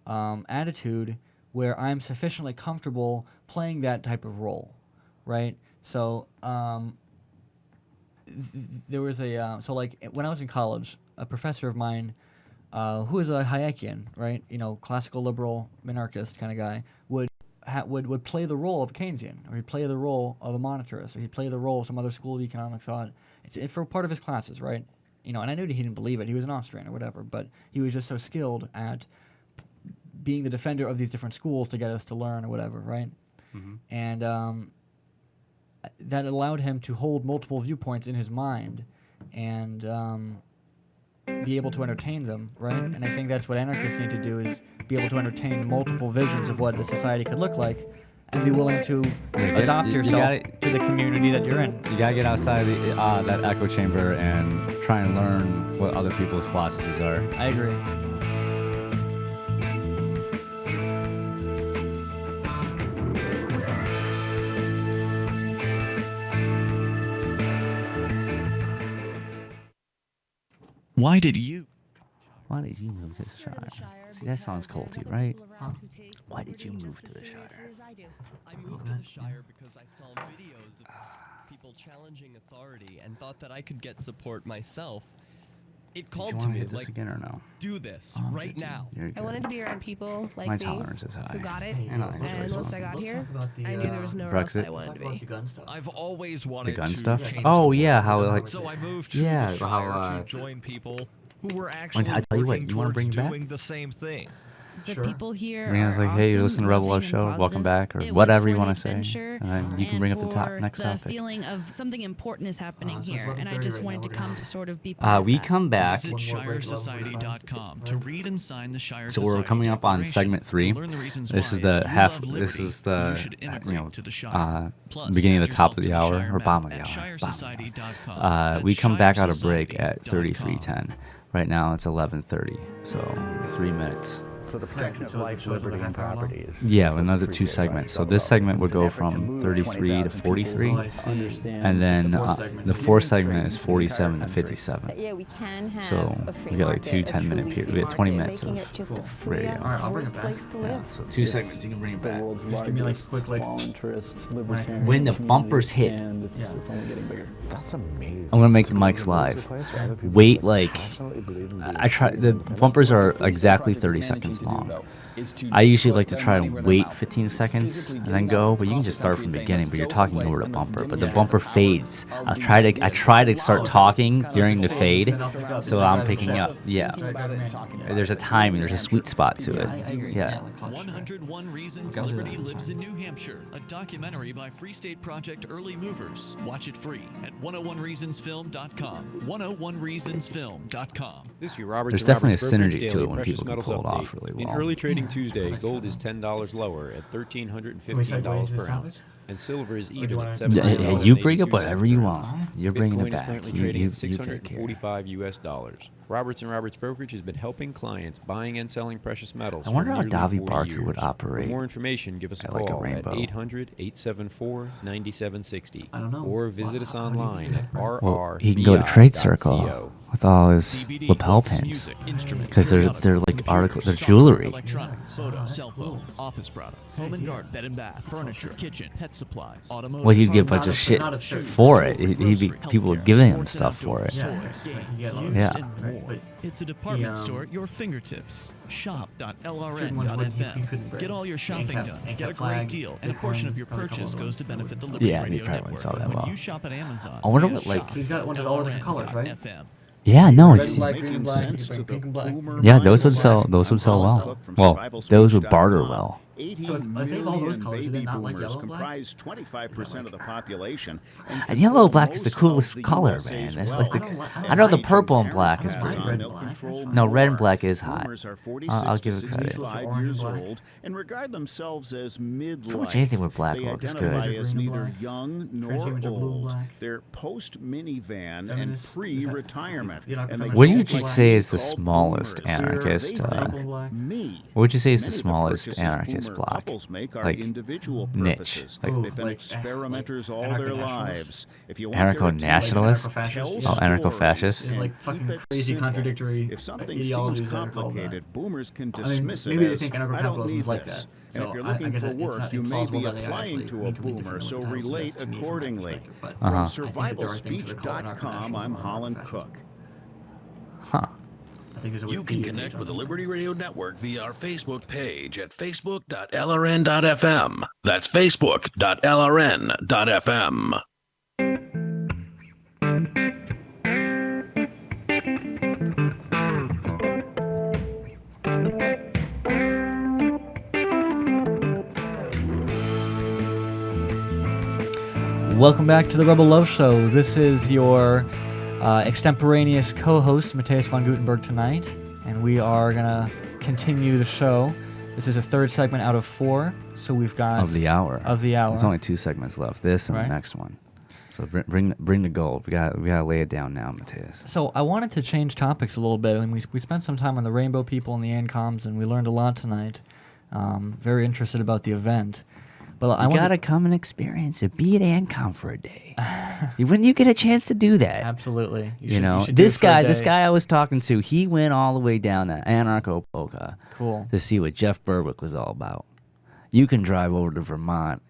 attitude, where I'm sufficiently comfortable playing that type of role, right? So there was when I was in college, a professor of mine who is a Hayekian, right? Classical liberal minarchist kind of guy, would play the role of a Keynesian, or he'd play the role of a monetarist, or he'd play the role of some other school of economic thought. It's for part of his classes, right? And I knew he didn't believe it. He was an Austrian or whatever, but he was just so skilled at being the defender of these different schools to get us to learn or whatever, right? Mm-hmm. And that allowed him to hold multiple viewpoints in his mind and be able to entertain them, right? And I think that's what anarchists need to do, is be able to entertain multiple visions of what the society could look like, and be willing to adopt yourself to the community that you're in. You gotta get outside of that echo chamber and try and learn what other people's philosophies are. I agree. Why did you move to the Shire? See, that sounds culty, right? Huh? Why did you move to the Shire? I moved to the Shire because I saw videos of people challenging authority and thought that I could get support myself. It called to me hit this again or no? Do this right now. I wanted to be around people like My me tolerance is high. who got it, And once I got here, I knew there was nowhere else BREXIT. I wanted to be. The gun stuff. I've always wanted The gun to stuff? change Oh, the yeah, how, world. like... So I moved to yeah, the Shire how, to join people who were actually I tell you what, working you wanna towards bring back? doing the same thing. The people here Bring us are like, hey, awesome, listen to Rebel Love loving, Show, and welcome positive. back, or It was whatever for you the want to say. adventure And then you can bring up the for next the topic. feeling of something important is happening here, and I just wanted to come to sort of be part of We that. come back. Visit ShireSociety.com to read and sign the Shire So Society we're coming up on Declaration segment 3. and learn the reasons This why is the if you half. love This liberty, is the you should integrate to the Shire. Plus, beginning of add the top of the yourself to hour Shire or map bottom of the at hour. ShireSociety.com. We That's come back out of break at ShireSociety.com. 33:10. Right now it's 11:30, so 3 minutes. So the protection of life, liberty, and property is... Yeah, another 2 segments. So this segment would go from 33 to 43, and then the 4th segment is 47 to 57. Yeah, we can have So a free we got like market, 2 a 10-minute truly periods. free We have 20 market, minutes making of it just a free radio. affordable place to live. So 2 segments, you can bring it back. Just give me like a quick libertarian When the bumpers hit, It's only getting bigger. That's amazing. I'm gonna make the mics live. Wait, like I try. The bumpers are exactly 30 seconds long. I usually like to try and wait 15 seconds and then go, but you can just start from the beginning. But you're talking over the bumper, but the bumper fades. I try to start talking during the fade, so I'm picking up. Yeah, there's a timing. There's a sweet spot to it. Yeah. 101 Reasons Liberty Lives in New Hampshire, a documentary by Free State Project Early Movers. Watch it free at 101reasonsfilm.com. 101reasonsfilm.com. This year, Roberts There's and definitely a Roberts Brokerage synergy to Daily it when Precious people can Metals pull it off Update. really In well. early trading Tuesday, gold is $10 lower at $1,315 per ounce, and silver is even at $17. You bring up whatever you want. You're bringing it Bitcoin is back. currently You trading at take care. $645 US. Roberts and Roberts Brokerage has been helping clients buying and selling precious metals. I wonder for how nearly Davi 40 Barker years. would operate For more information, give us a at, like, a call at rainbow. 800-874-9760. I don't know. Or visit us online at Well, he can go to Trade Circle rrvi.co. with all his lapel pins because they're like articles, they're jewelry. Electronic, photo, cell phone, office products, home and garden, bed and bath, furniture, kitchen, pet supplies, automotive. Well, he'd get a bunch of shit for it. People would give him stuff for it. Yeah. It's a department store at your fingertips. Shop.lrn.fm. Get all your shopping done. Get a great deal, and a portion of your purchase goes to benefit the Liberty Yeah, he Radio probably Network. wouldn't sell that When well. you shop at Amazon, I wonder via what, like- shop. He's got one of all different colors, right? Yeah, no, Red it's and black, green and black. You can bring pink and black. yeah. Those would sell. Those would sell well. Well, those would barter well. 80 So if they have all those million colors, do they baby not like boomers yellow and black? comprise 25% of the population. And yellow black is the coolest color, man. That's like the. I know the purple and black is pretty good. No, red and black is hot. I'll give it credit. 65 years old and regard themselves as midlife. Pretty much anything with black They looks identify good. as neither young nor Transhuman to blue, old. black. They're post-minivan and Feminist? pre-retirement. You're not And they What don't would you like say being is the called smallest boomers. anarchist? They think Me. What would you say is the Many of smallest purchases anarchist boomer block? couples make are Like individual niche. purposes. Like They've been experimenters all their lives. If you want anarcho-nationalist? their attention, Oh, tell anarcho-fascist? stories It's like and fucking keep it crazy simple. contradictory If something ideologies seems that are called that. complicated, boomers can I mean, dismiss maybe it they as, think I don't anarcho-capitalism need is like this. that. And So if you're I looking guess for it's work, not you may implausible be that they applying actually to a need to be boomer, different so with the titles relate just to me from my accordingly. perspective, but From I think that there are things that are called survivalspeech.com, I'm anarcho-nationalism or Holland anarcho-fascism. Cook. Huh. I think there's a You can Wikipedia connect page with the on Liberty Radio Network via our Facebook page at facebook.lrn.fm. That's facebook.lrn.fm. Welcome back to the Rebel Love Show. This is your extemporaneous co-host, Mattheus Von Guttenberg, tonight, and we are going to continue the show. This is a third segment out of 4, so we've got... Of the hour. Of the hour. There's only 2 segments left. This and Right. the next one. So bring the gold. We gotta lay it down now, Mattheus. So I wanted to change topics a little bit, and we spent some time on the Rainbow People and the Ancoms, and we learned a lot tonight. Very interested about the event. But I You gotta come and experience it. Be at Ancom for a day. When you get a chance to do that. Absolutely. You know, this guy I was talking to, he went all the way down to Anarcho-Polka. Cool. To see what Jeff Berwick was all about. You can drive over to Vermont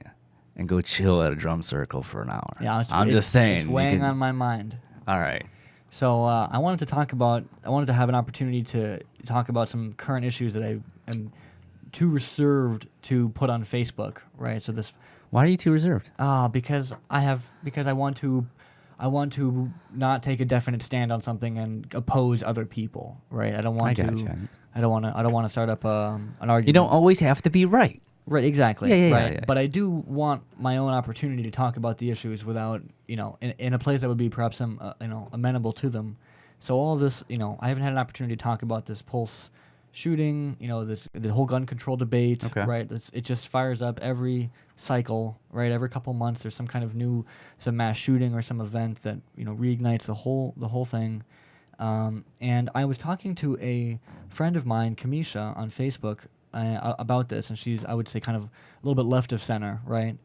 and go chill at a drum circle for an hour. Yeah, I'm just saying. It's you weighing can- on my mind. All right. So I wanted to have an opportunity to talk about some current issues that I am too reserved to put on Facebook, right? So this. Why are you too reserved? Because I want to not take a definite stand on something and oppose other people, right? I don't want gotcha. I don't want to start up an argument. You don't always have to be right. Right, exactly. Yeah, right. yeah. But I do want my own opportunity to talk about the issues without, in a place that would be perhaps amenable to them. So all this, I haven't had an opportunity to talk about this Pulse shooting, the whole gun control debate, Okay. right? It just fires up every cycle, right? Every couple months, there's some kind of some mass shooting or some event that reignites the whole thing. And I was talking to a friend of mine, Kamisha, on Facebook about this, and she's, I would say, kind of a little bit left of center, right?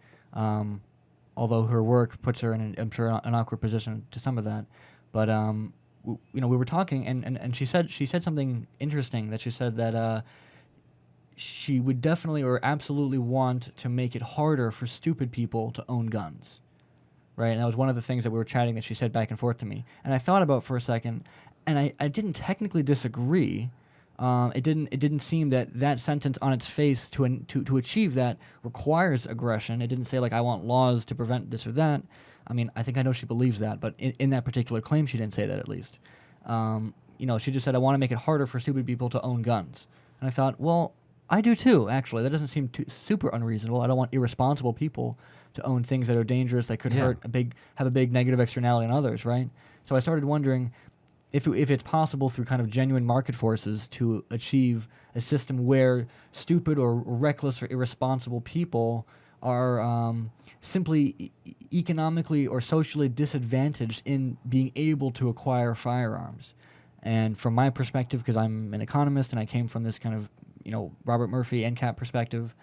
Although her work puts her in, I'm sure, an awkward position to some of that. But we were talking, and she said something interesting. That she said that she would definitely or absolutely want to make it harder for stupid people to own guns, right? And that was one of the things that we were chatting that she said back and forth to me. And I thought about for a second, and I didn't technically disagree. It didn't seem that sentence on its face to achieve that requires aggression. It didn't say like I want laws to prevent this or that. I mean, I think I know she believes that, but in that particular claim, she didn't say that at least. She just said I want to make it harder for stupid people to own guns. And I thought, well, I do too. Actually, that doesn't seem super unreasonable. I don't want irresponsible people to own things that are dangerous that could have a big negative externality on others, right? So I started wondering if it's possible through kind of genuine market forces to achieve a system where stupid or reckless or irresponsible people are simply economically or socially disadvantaged in being able to acquire firearms. And from my perspective, because I'm an economist and I came from this kind of Robert Murphy NCAP perspective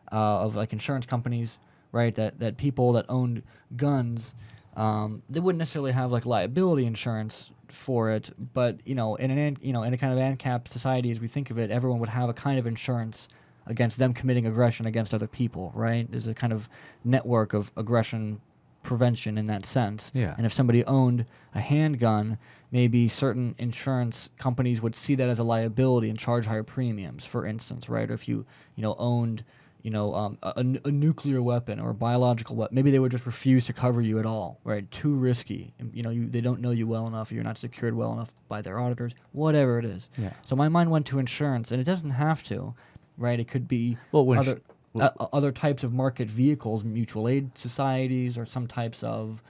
of like insurance companies, right? That people that owned guns, they wouldn't necessarily have like liability insurance for it, but in a kind of ANCAP society as we think of it, everyone would have a kind of insurance against them committing aggression against other people, right? There's a kind of network of aggression prevention in that sense. Yeah. And if somebody owned a handgun, maybe certain insurance companies would see that as a liability and charge higher premiums, for instance, right? Or if you owned a nuclear weapon or a biological weapon, maybe they would just refuse to cover you at all, right? Too risky. They don't know you well enough, or you're not secured well enough by their auditors, whatever it is. Yeah. So my mind went to insurance, and it doesn't have to, right? It could be other types of market vehicles, mutual aid societies, or some types of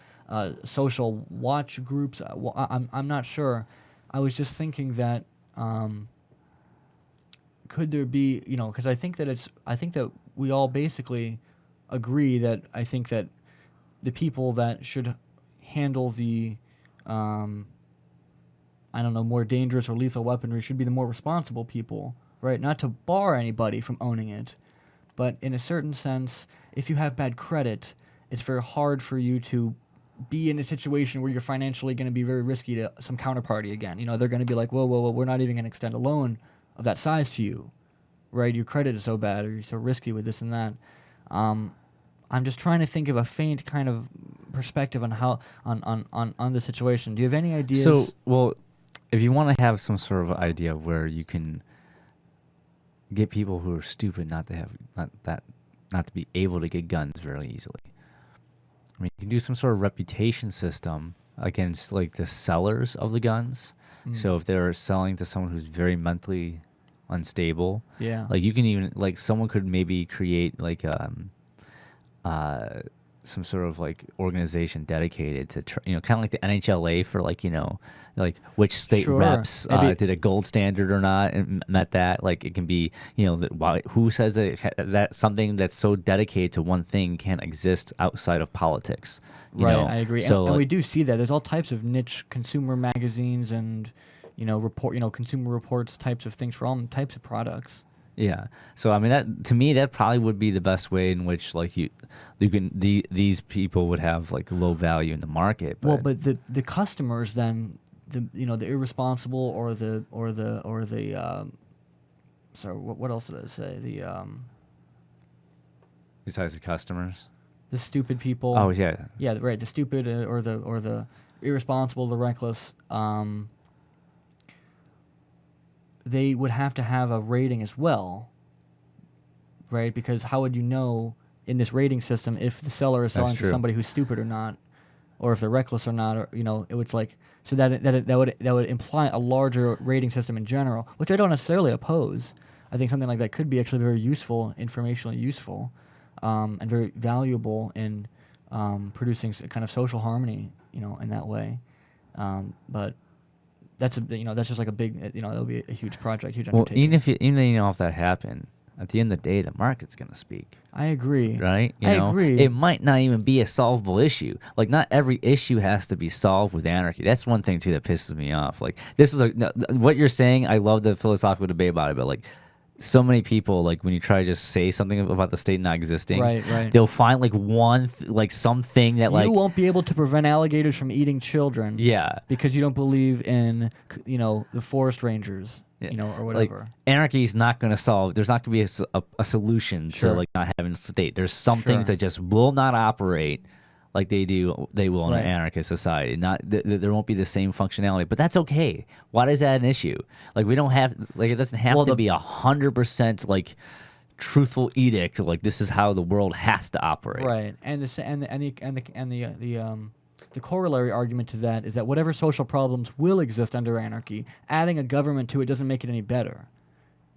social watch groups. I'm not sure. I was just thinking that could there be, because I think that we all basically agree that I think that the people that should handle the more dangerous or lethal weaponry should be the more responsible people, right? Not to bar anybody from owning it, but in a certain sense, if you have bad credit, it's very hard for you to be in a situation where you're financially going to be very risky to some counterparty again. They're going to be like, whoa, we're not even going to extend a loan of that size to you, right? Your credit is so bad, or you're so risky with this and that. I'm just trying to think of a faint kind of perspective on how on the situation. Do you have any ideas? So, well, if you want to have some sort of idea where you can get people who are stupid not to be able to get guns very easily. I mean, you can do some sort of reputation system against like the sellers of the guns. So if they're selling to someone who's very mentally unstable, like you can even like someone could maybe create like some sort of like organization dedicated to kind of like the NHLA for like like which state reps did a gold standard or not and met that. Like it can be who says that that something that's so dedicated to one thing can't exist outside of politics. Right, I agree. So and we do see that there's all types of niche consumer magazines and consumer reports types of things for all types of products. Yeah. So I mean, that to me, that probably would be the best way in which like these people would have like low value in the market. But but the customers then the irresponsible or the sorry, what else did I say? Besides the customers, the stupid people. Oh yeah. Yeah, right. The stupid or the irresponsible, the reckless. They would have to have a rating as well, right? Because how would you know in this rating system if the seller is selling to somebody who's stupid or not, or if they're reckless or not, or it was like so that would imply a larger rating system in general, which I don't necessarily oppose. I think something like that could be actually very useful, informationally useful, and very valuable in producing a kind of social harmony, in that way, but. That's just like a big, that would be a huge project, huge undertaking. Well, even if that happened, At the end of the day, the market's going to speak. I agree. Right? I agree. It might not even be a solvable issue. Like, not every issue has to be solved with anarchy. That's one thing, too, that pisses me off. Like, this is what you're saying. I love the philosophical debate about it, but, like, so many people, like, when you try to just say something about the state not existing, right. they'll find, like, something that, like... You won't be able to prevent alligators from eating children. Yeah. Because you don't believe in, the forest rangers. Or whatever. Like, anarchy is not going to solve. There's not going to be a solution to like not having a state. There's some things that just will not operate like they will in an anarchist society. There won't be the same functionality, but that's okay. Why is that an issue? Like, we don't have it doesn't have to be 100% like truthful edict. Like, this is how the world has to operate. Right, and the corollary argument to that is that whatever social problems will exist under anarchy, adding a government to it doesn't make it any better.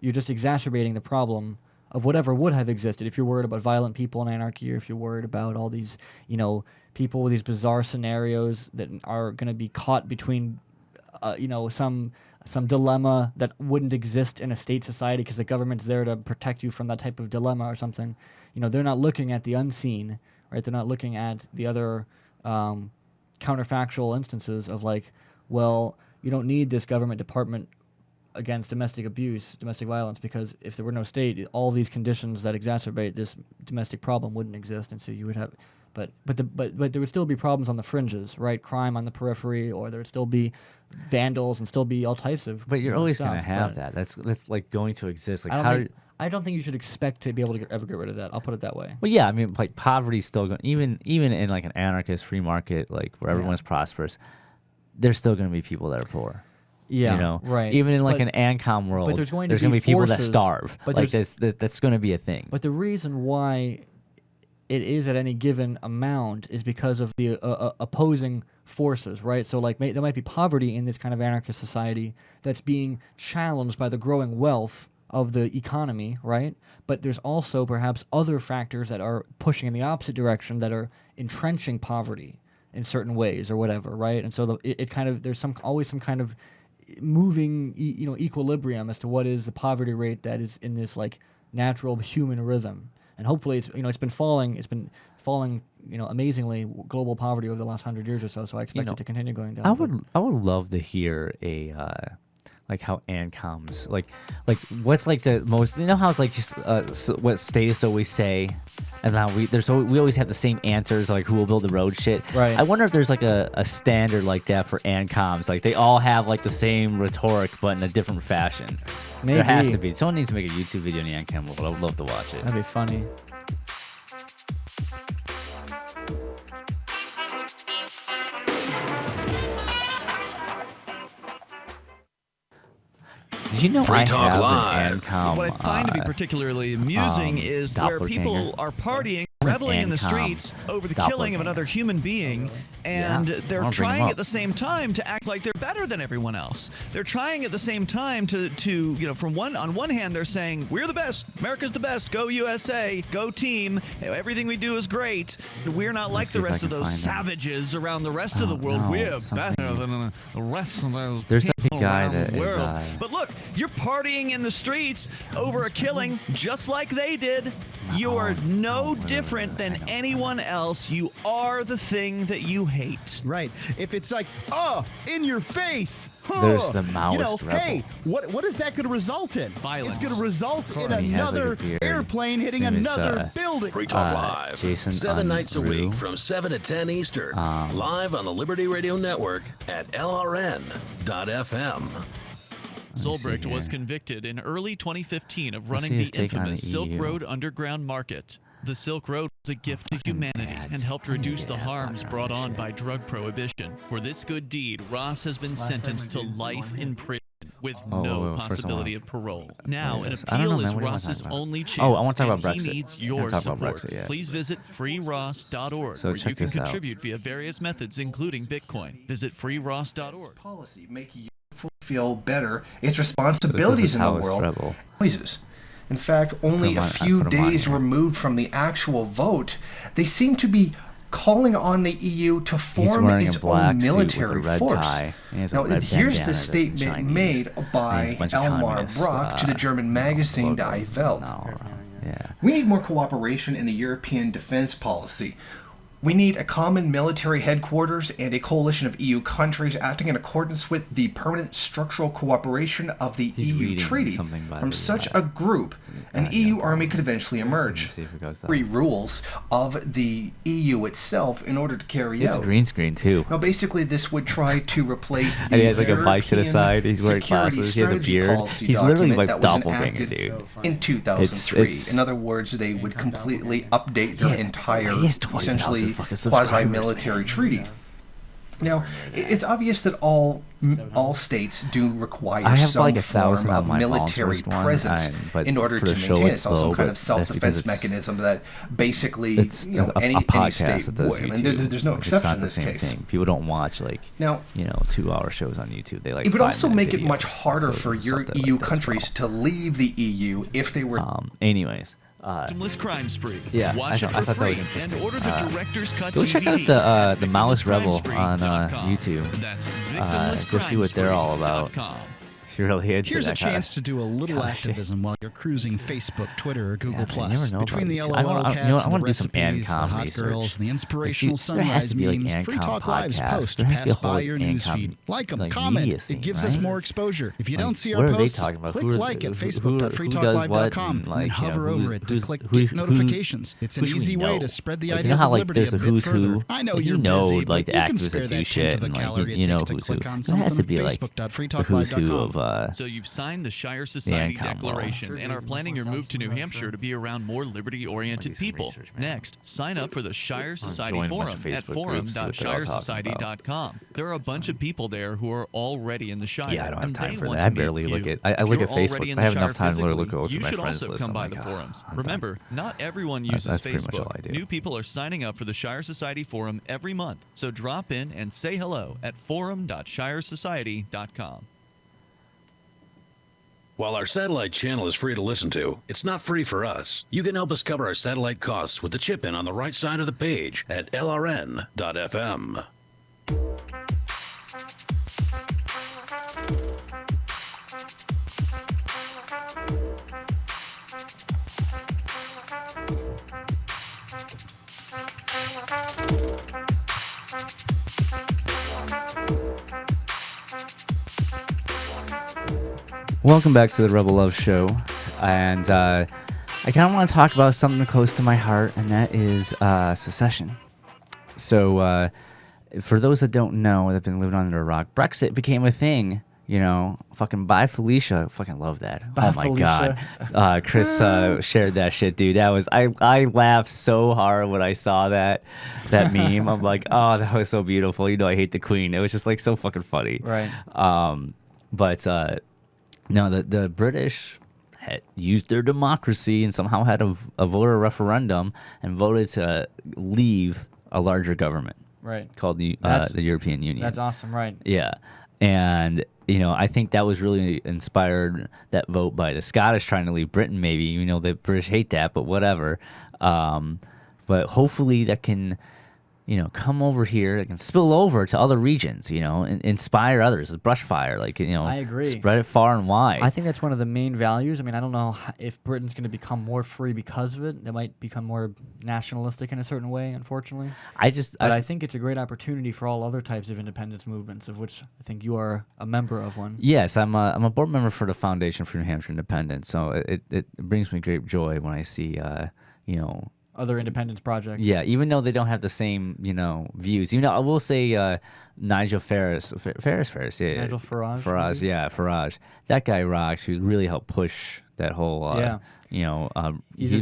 You're just exacerbating the problem of whatever would have existed. If you're worried about violent people in anarchy, or if you're worried about all these, people with these bizarre scenarios that are going to be caught between, some dilemma that wouldn't exist in a state society because the government's there to protect you from that type of dilemma or something. They're not looking at the unseen, right? They're not looking at the other counterfactual instances of like, well, you don't need this government department against domestic abuse, domestic violence, because if there were no state, all these conditions that exacerbate this domestic problem wouldn't exist, and so you would have, but there would still be problems on the fringes, right? Crime on the periphery, or there would still be vandals and still be all types of. But you're always going to stuff, have that. That's like going to exist. Like, I don't think you should expect to be able to ever get rid of that. I'll put it that way. Well, yeah, I mean, like, poverty's still going. Even in like an anarchist free market, like where everyone's prosperous, there's still going to be people that are poor. Yeah, right. Even in like an Ancom world, but there's going to be people that forces, starve. But like that's going to be a thing. But the reason why it is at any given amount is because of the opposing forces, right? So like there might be poverty in this kind of anarchist society that's being challenged by the growing wealth of the economy, right? But there's also perhaps other factors that are pushing in the opposite direction that are entrenching poverty in certain ways or whatever, right? And so there's always some kind of moving equilibrium as to what is the poverty rate that is in this like natural human rhythm. And hopefully it's been falling amazingly, global poverty over the last 100 years or so. So I expect it to continue going down. I would love to hear like how Ancoms like what's like the most, how it's like just what statists always say, and how we always have the same answers, like who will build the road shit. Right. I wonder if there's like a standard like that for Ancoms, like they all have like the same rhetoric but in a different fashion. Maybe. There has to be. Someone needs to make a YouTube video on the Ancom world. I would love to watch it. That'd be funny. Did you know Free I Talk have Live. an Ancom? What I find to be particularly amusing is where people are partying, reveling in the streets over the killing of another human being, and they're trying at the same time to act like they're better than everyone else. They're trying at the same time to on one hand they're saying we're the best, America's the best, go USA, go team, everything we do is great. We're not like the rest of those savages around the rest of the world. We're better than the rest of those people around the world. But look, you're partying in the streets over a killing just like they did. You are no different than anyone else. You are the thing that you hate. Right. If it's like, in your face. There's the Maoist rebel. Hey, what is that going to result in? Violence. It's going to result in He has, another like, a beard. airplane hitting His name is, another building. Free Talk Live. Jason 7 nights a Unruh. week from 7 to 10 Eastern. Live on the Liberty Radio Network at LRN.FM. Solbrecht was convicted in early 2015 of running the infamous Silk Road underground market. The Silk Road was a gift to humanity and helped reduce the harms brought on by drug prohibition. For this good deed, Ross has been sentenced to life in prison with no possibility of parole. Now, an appeal is Ross's only chance, I want to talk about and Brexit. he needs your support. Brexit, Please visit freeross.org, where you can contribute via various methods, including Bitcoin. Visit freeross.org. Policy make you feel better. Its responsibilities in the world. Noises. In fact, only a few days removed from the actual vote, they seem to be calling on the EU to form its own military force. Now, here's the statement made by Elmar Brock to the German magazine Die Welt. We need more cooperation in the European defense policy. We need a common military headquarters and a coalition of EU countries acting in accordance with the permanent structural cooperation of the EU treaty. From such a group, an EU army could eventually emerge. Three rules of the EU itself in order to carry It's out. a green screen too. Now, basically, this would try to replace the And he has like a bike to the side. He's wearing Security glasses. He has a Strategy beard. Policy He's literally document like that was doppelganger, enacted dude. in 2003. It's- In other words, they would completely update their entire, he has 20,000 essentially, fucking subscribers, quasi-military treaty. Now, it's obvious that all states do require I have some like form 1,000 on of my military Volunteerist one, presence but in order for to the show maintain it's it. It's also low, kind but of that's self-defense because it's- mechanism that basically, It's you know, a any podcast state that does would. I YouTube. mean, there's no Like, exception it's not in the this same case. thing. People don't watch like Now, 2-hour shows on YouTube. They like. It would also 5-minute make it much videos. harder for your something EU like this, countries to leave the EU if they were. Anyways. Victimless crime spree. Yeah, Watch I it thought for that was free interesting. and order the director's cut Go check DVD. out the Malice Rebel on YouTube. Go see what they're all about. If you're really into Here's that a kind chance of- to do a little Gosh, activism while you're cruising Facebook, Twitter, or Google+. I never know Between about the YouTube. LOL I wanna- cats, you know what, I and wanna the do some recipes, the Ancom hot research. girls, and the Like, inspirational see, there has sunrise to be, like, memes, Free Ancom Talk Live's podcasts. post There has to be a pass by whole your Ancom, newsfeed. Like them, like, comment. media It scene, gives us right? more exposure. If you Like, don't see what our are they posts, talking about? click Who are- like at who does facebook.freetalklive.com what, and, and like, hover you know, over it to who's- click who- get who- notifications. It's an who should we easy way know? to spread the Like, ideas you know how, of like, liberty there's a a bit who's further. who? I know Like, you're you know, busy, like, but the you can activists spare that do that shit, tenth of a and, like, calorie you it know takes to who's who. click on There has to something. be, like, the who's who Facebook.freetalklive.com. of So you've signed the Shire Society Ancom Declaration and are planning your move to New Hampshire to be around more liberty-oriented people. Next, sign up for the Shire Society join a bunch Forum of at Facebook groups, see what they're all talking forum.shiresociety.com. There are a bunch of people there who are already in the Shire. Yeah, I don't have and time they for want that. to I barely meet look you. at. I If look you're at already Facebook. in I the have enough Shire time to look physically, through you my should friends also list. come Oh by my the God. forums. I'm done. Remember, not everyone uses That's pretty much Facebook. all I do. New people are signing up for the Shire Society Forum every month. So drop in and say hello at forum.shiresociety.com. While our satellite channel is free to listen to, it's not free for us. You can help us cover our satellite costs with the chip-in on the right side of the page at lrn.fm. Welcome back to the Rebel Love Show, and I kind of want to talk about something close to my heart, and that is secession. So, for those that don't know, that have been living under a rock, BREXIT became a thing. You know, fucking bye Felicia. Fucking love that. Bye, oh my Felicia. God, Chris shared that shit, dude. That was I laughed so hard when I saw that meme. I'm like, oh, that was so beautiful. You know, I hate the Queen. It was just like so fucking funny. Right. But no, the British had used their democracy and somehow had a voter referendum and voted to leave a larger government. Right. Called the European Union. That's awesome, right. Yeah. And, you know, I think that was really inspired, that vote by the Scottish trying to leave Britain, maybe. You know, the British hate that, but whatever. But hopefully that can, you know, come over here, it can spill over to other regions, you know, and inspire others. Brush fire, like, you know, I agree. Spread it far and wide. I think that's one of the main values. I mean, I don't know if Britain's going to become more free because of it. They might become more nationalistic in a certain way, unfortunately. But I think it's a great opportunity for all other types of independence movements, of which I think you are a member of one. Yes, I'm a board member for the Foundation for New Hampshire Independence, so it brings me great joy when I see, you know, other independence projects. Yeah, even though they don't have the same, you know, views. You know, I will say Nigel Farage. Yeah. Nigel Farage. Farage, yeah, Farage. That guy rocks. Who really helped push that whole, you know, he's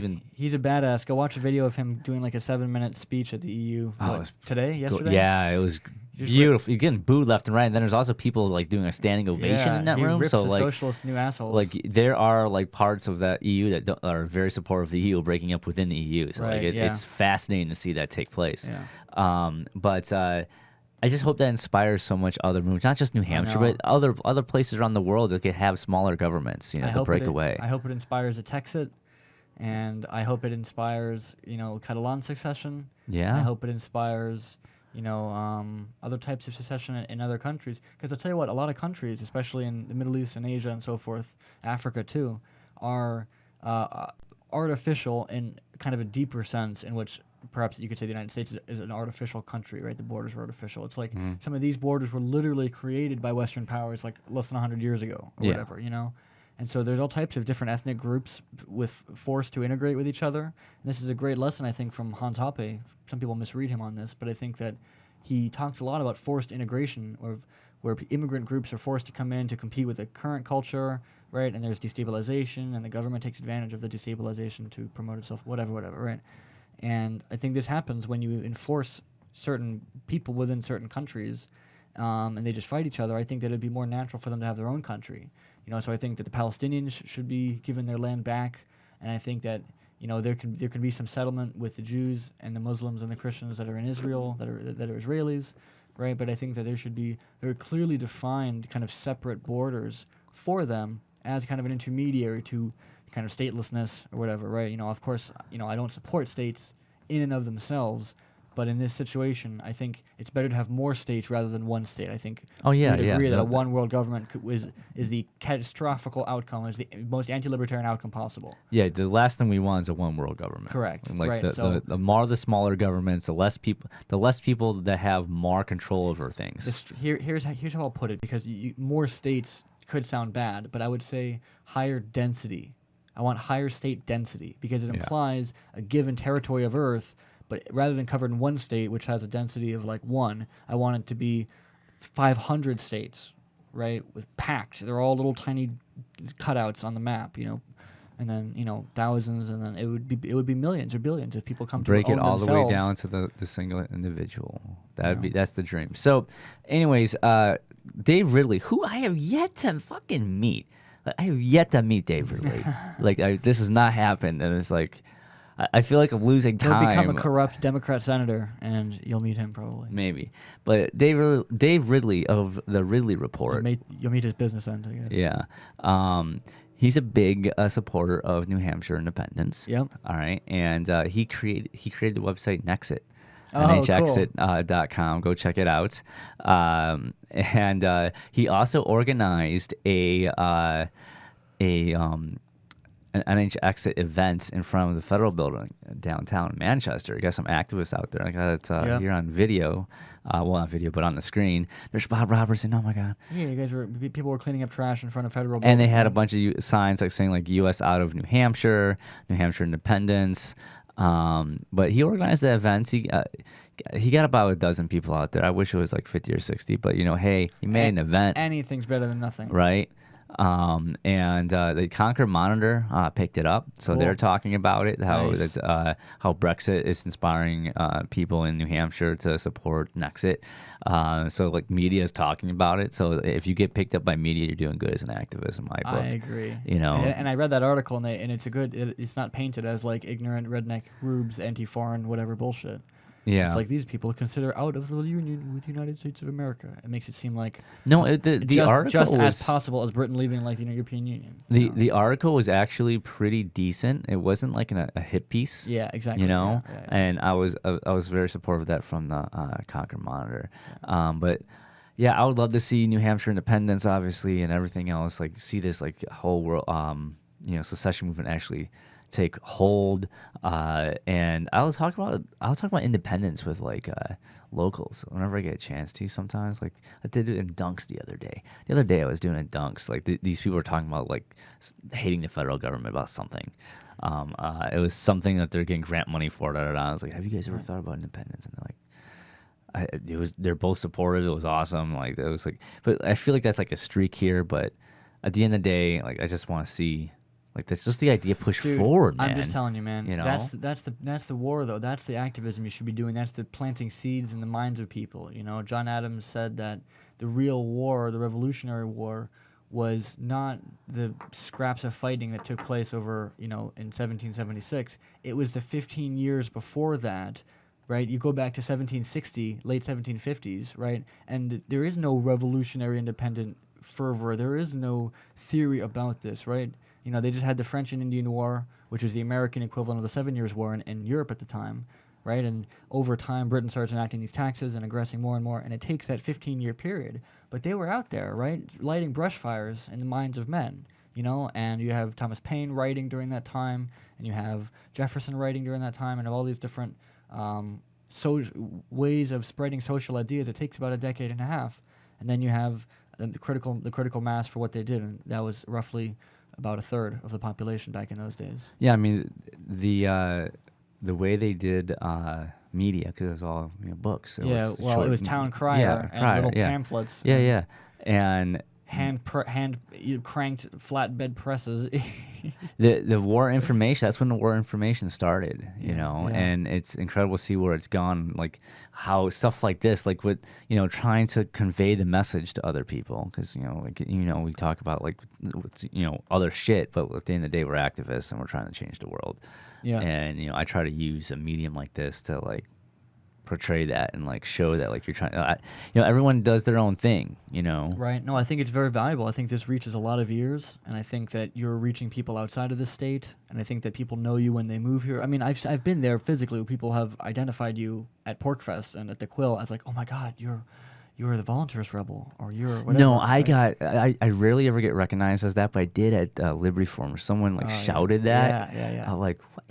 a badass. Go watch a video of him doing like a 7-minute speech at the EU. Yesterday? Yeah, it was beautiful. You're getting booed left and right, and then there's also people like doing a standing ovation in that room. Rips So the like, socialists new assholes. like there are like parts of that EU that are very supportive of the EU breaking up within the EU. So like it's fascinating to see that take place. Yeah. But I just hope that inspires so much other movements, not just New Hampshire, but other places around the world that could have smaller governments, you know, to break away. I hope it inspires a Texit And I hope it inspires, Catalan secession. Yeah. I hope it inspires, other types of secession in other countries. Because I'll tell you what, a lot of countries, especially in the Middle East and Asia and so forth, Africa too, are artificial in kind of a deeper sense, in which perhaps you could say the United States is an artificial country, right? The borders are artificial. It's like some of these borders were literally created by Western powers like less than 100 years ago or whatever, And so there's all types of different ethnic groups forced to integrate with each other. And this is a great lesson, I think, from Hans Hoppe. Some people misread him on this, but I think that he talks a lot about forced integration, where immigrant groups are forced to come in to compete with the current culture, right? And there's destabilization, and the government takes advantage of the destabilization to promote itself, whatever, right? And I think this happens when you enforce certain people within certain countries, and they just fight each other. I think that it'd be more natural for them to have their own country. So I think that the Palestinians should be given their land back, and I think that there can be some settlement with the Jews and the Muslims and the Christians that are in Israel that are Israelis, right? But I think that there should be very clearly defined kind of separate borders for them as kind of an intermediary to kind of statelessness or whatever, right? Of course, I don't support states in and of themselves, but in this situation, I think it's better to have more states rather than one state. I think we'd agree that a one world government is the catastrophical outcome, is the most anti-libertarian outcome possible. Yeah, the last thing we want is a one world government. Correct. Like right. the smaller governments, the less people that have more control over things. Here's how I'll put it, because more states could sound bad, but I would say higher density. I want higher state density because it implies a given territory of Earth. But rather than covered in one state, which has a density of like 1, I want it to be 500 states, right? Packed. They're all little tiny cutouts on the map, and then thousands, and then it would be millions or billions if people come to break it all themselves. The way down to the single individual. That's the dream. So, anyways, Dave Ridley, who I have yet to fucking meet. I have yet to meet Dave Ridley. This has not happened, and it's like. I feel like I'm losing time. He'll become a corrupt Democrat senator, and you'll meet him probably. Maybe. But Dave Ridley of the Ridley Report. You'll meet his business end, I guess. Yeah. He's a big supporter of New Hampshire independence. Yep. All right. And he created the website Nexit. Oh, NHExit.com. Go check it out. And he also organized an NHExit event in front of the federal building downtown Manchester. You got some activists out there. I got it here on video. Well, not video, but on the screen. There's Bob Robertson. Oh my God. Yeah, people were cleaning up trash in front of federal. And they had a bunch of signs saying U.S. out of New Hampshire independence. But he organized the events. He got about a dozen people out there. I wish it was 50 or 60, but hey, he made an event. Anything's better than nothing. Right. And the Concord Monitor picked it up, so they're talking about it. How BREXIT is inspiring people in New Hampshire to support Nexit. So media is talking about it. So if you get picked up by media, you're doing good as an activist in my book. I agree. And I read that article, and it's not painted as ignorant redneck rubes, anti-foreign whatever bullshit. Yeah, it's these people consider out of the union with the United States of America. It makes it seem like the article just was, as possible as Britain leaving the European Union. The article was actually pretty decent. It wasn't a hit piece. Yeah, exactly. Yeah. And I was very supportive of that from the Concord Monitor. Yeah. But yeah, I would love to see New Hampshire independence, obviously, and everything else. See this whole world, secession movement actually take hold, and I'll talk about independence with locals whenever I get a chance to. Sometimes I did it in Dunks the other day. The other day I was doing it in Dunks. These people were talking about hating the federal government about something. It was something that they're getting grant money for. I was like, have you guys ever thought about independence? And they're they're both supportive. It was awesome. But I feel that's a streak here. But at the end of the day, I just want to see. That's just the idea pushed forward, man. I'm just telling you, man. That's the war, though. That's the activism you should be doing. That's the planting seeds in the minds of people. John Adams said that the real war, the Revolutionary War, was not the scraps of fighting that took place over, in 1776. It was the 15 years before that, right? You go back to 1760, late 1750s, right? And there is no revolutionary independent fervor. There is no theory about this, right? You know, they just had the French and Indian War, which is the American equivalent of the 7 Years' War in Europe at the time, right? And over time, Britain starts enacting these taxes and aggressing more and more, and it takes that 15-year period. But they were out there, right, lighting brush fires in the minds of men, you know? And you have Thomas Paine writing during that time, and you have Jefferson writing during that time, and all these different ways of spreading social ideas. It takes about a decade and a half, and then you have the critical mass for what they did, and that was roughly about a third of the population back in those days. Yeah, I mean, the way they did media, because it was all books. It was town crier and little pamphlets. Yeah, and hand cranked flatbed presses. the war information, that's when the war information started, you know, and it's incredible to see where it's gone, like how stuff like this, like with, trying to convey the message to other people, because, we talk about like, other shit, but at the end of the day, we're activists and we're trying to change the world. Yeah. And, I try to use a medium like this to like portray that and like show that like you're trying everyone does their own thing, Right. No, I think it's very valuable. I think this reaches a lot of ears, and I think that you're reaching people outside of the state, and I think that people know you when they move here. I mean, I've been there physically. People have identified you at Porcfest and at the Quill as like, oh my God, you're the Volunteers Rebel, or you're whatever. No, I rarely ever get recognized as that, but I did at Liberty Forum. Someone shouted that. Yeah. I'm like, what?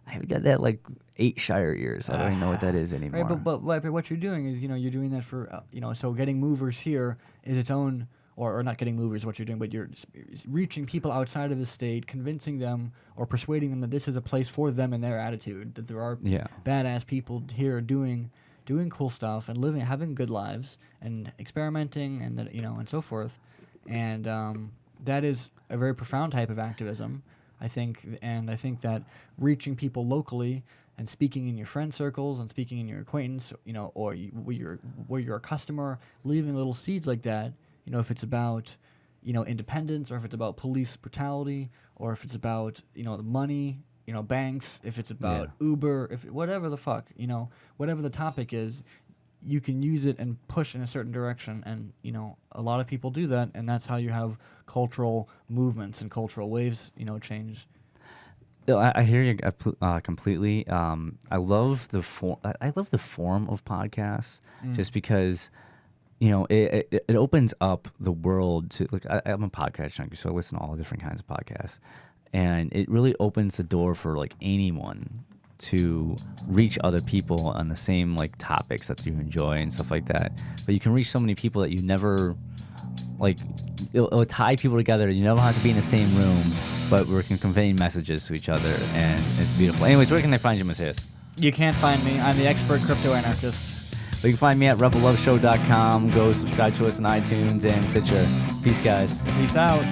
I've got that like 8 Shire years. I don't even know what that is anymore. Right, but what you're doing is, you're doing that for, so getting movers here is its own, or not getting movers, what you're doing, but you're reaching people outside of the state, convincing them or persuading them that this is a place for them and their attitude, that there are badass people here doing cool stuff and having good lives and experimenting and and so forth, and that is a very profound type of activism, I think, and I think that reaching people locally and speaking in your friend circles and speaking in your acquaintance, or where you're a customer, leaving little seeds like that, if it's about, independence, or if it's about police brutality, or if it's about, the money, banks, if it's about Uber, whatever the fuck, whatever the topic is, you can use it and push in a certain direction, and a lot of people do that, and that's how you have cultural movements and cultural waves change. I hear you completely. I love the form of podcasts, just because it opens up the world to, like, I'm a podcast junkie, so I listen to all different kinds of podcasts, and it really opens the door for like anyone to reach other people on the same like topics that you enjoy and stuff like that. But you can reach so many people that you never, like, it'll tie people together. You never have to be in the same room, but we can convey messages to each other, and it's beautiful. Anyways, where can they find you, Mattheus? You can't find me. I'm the expert crypto anarchist. But you can find me at rebelloveshow.com. Go subscribe to us on iTunes and Stitcher. Peace, guys. Peace out.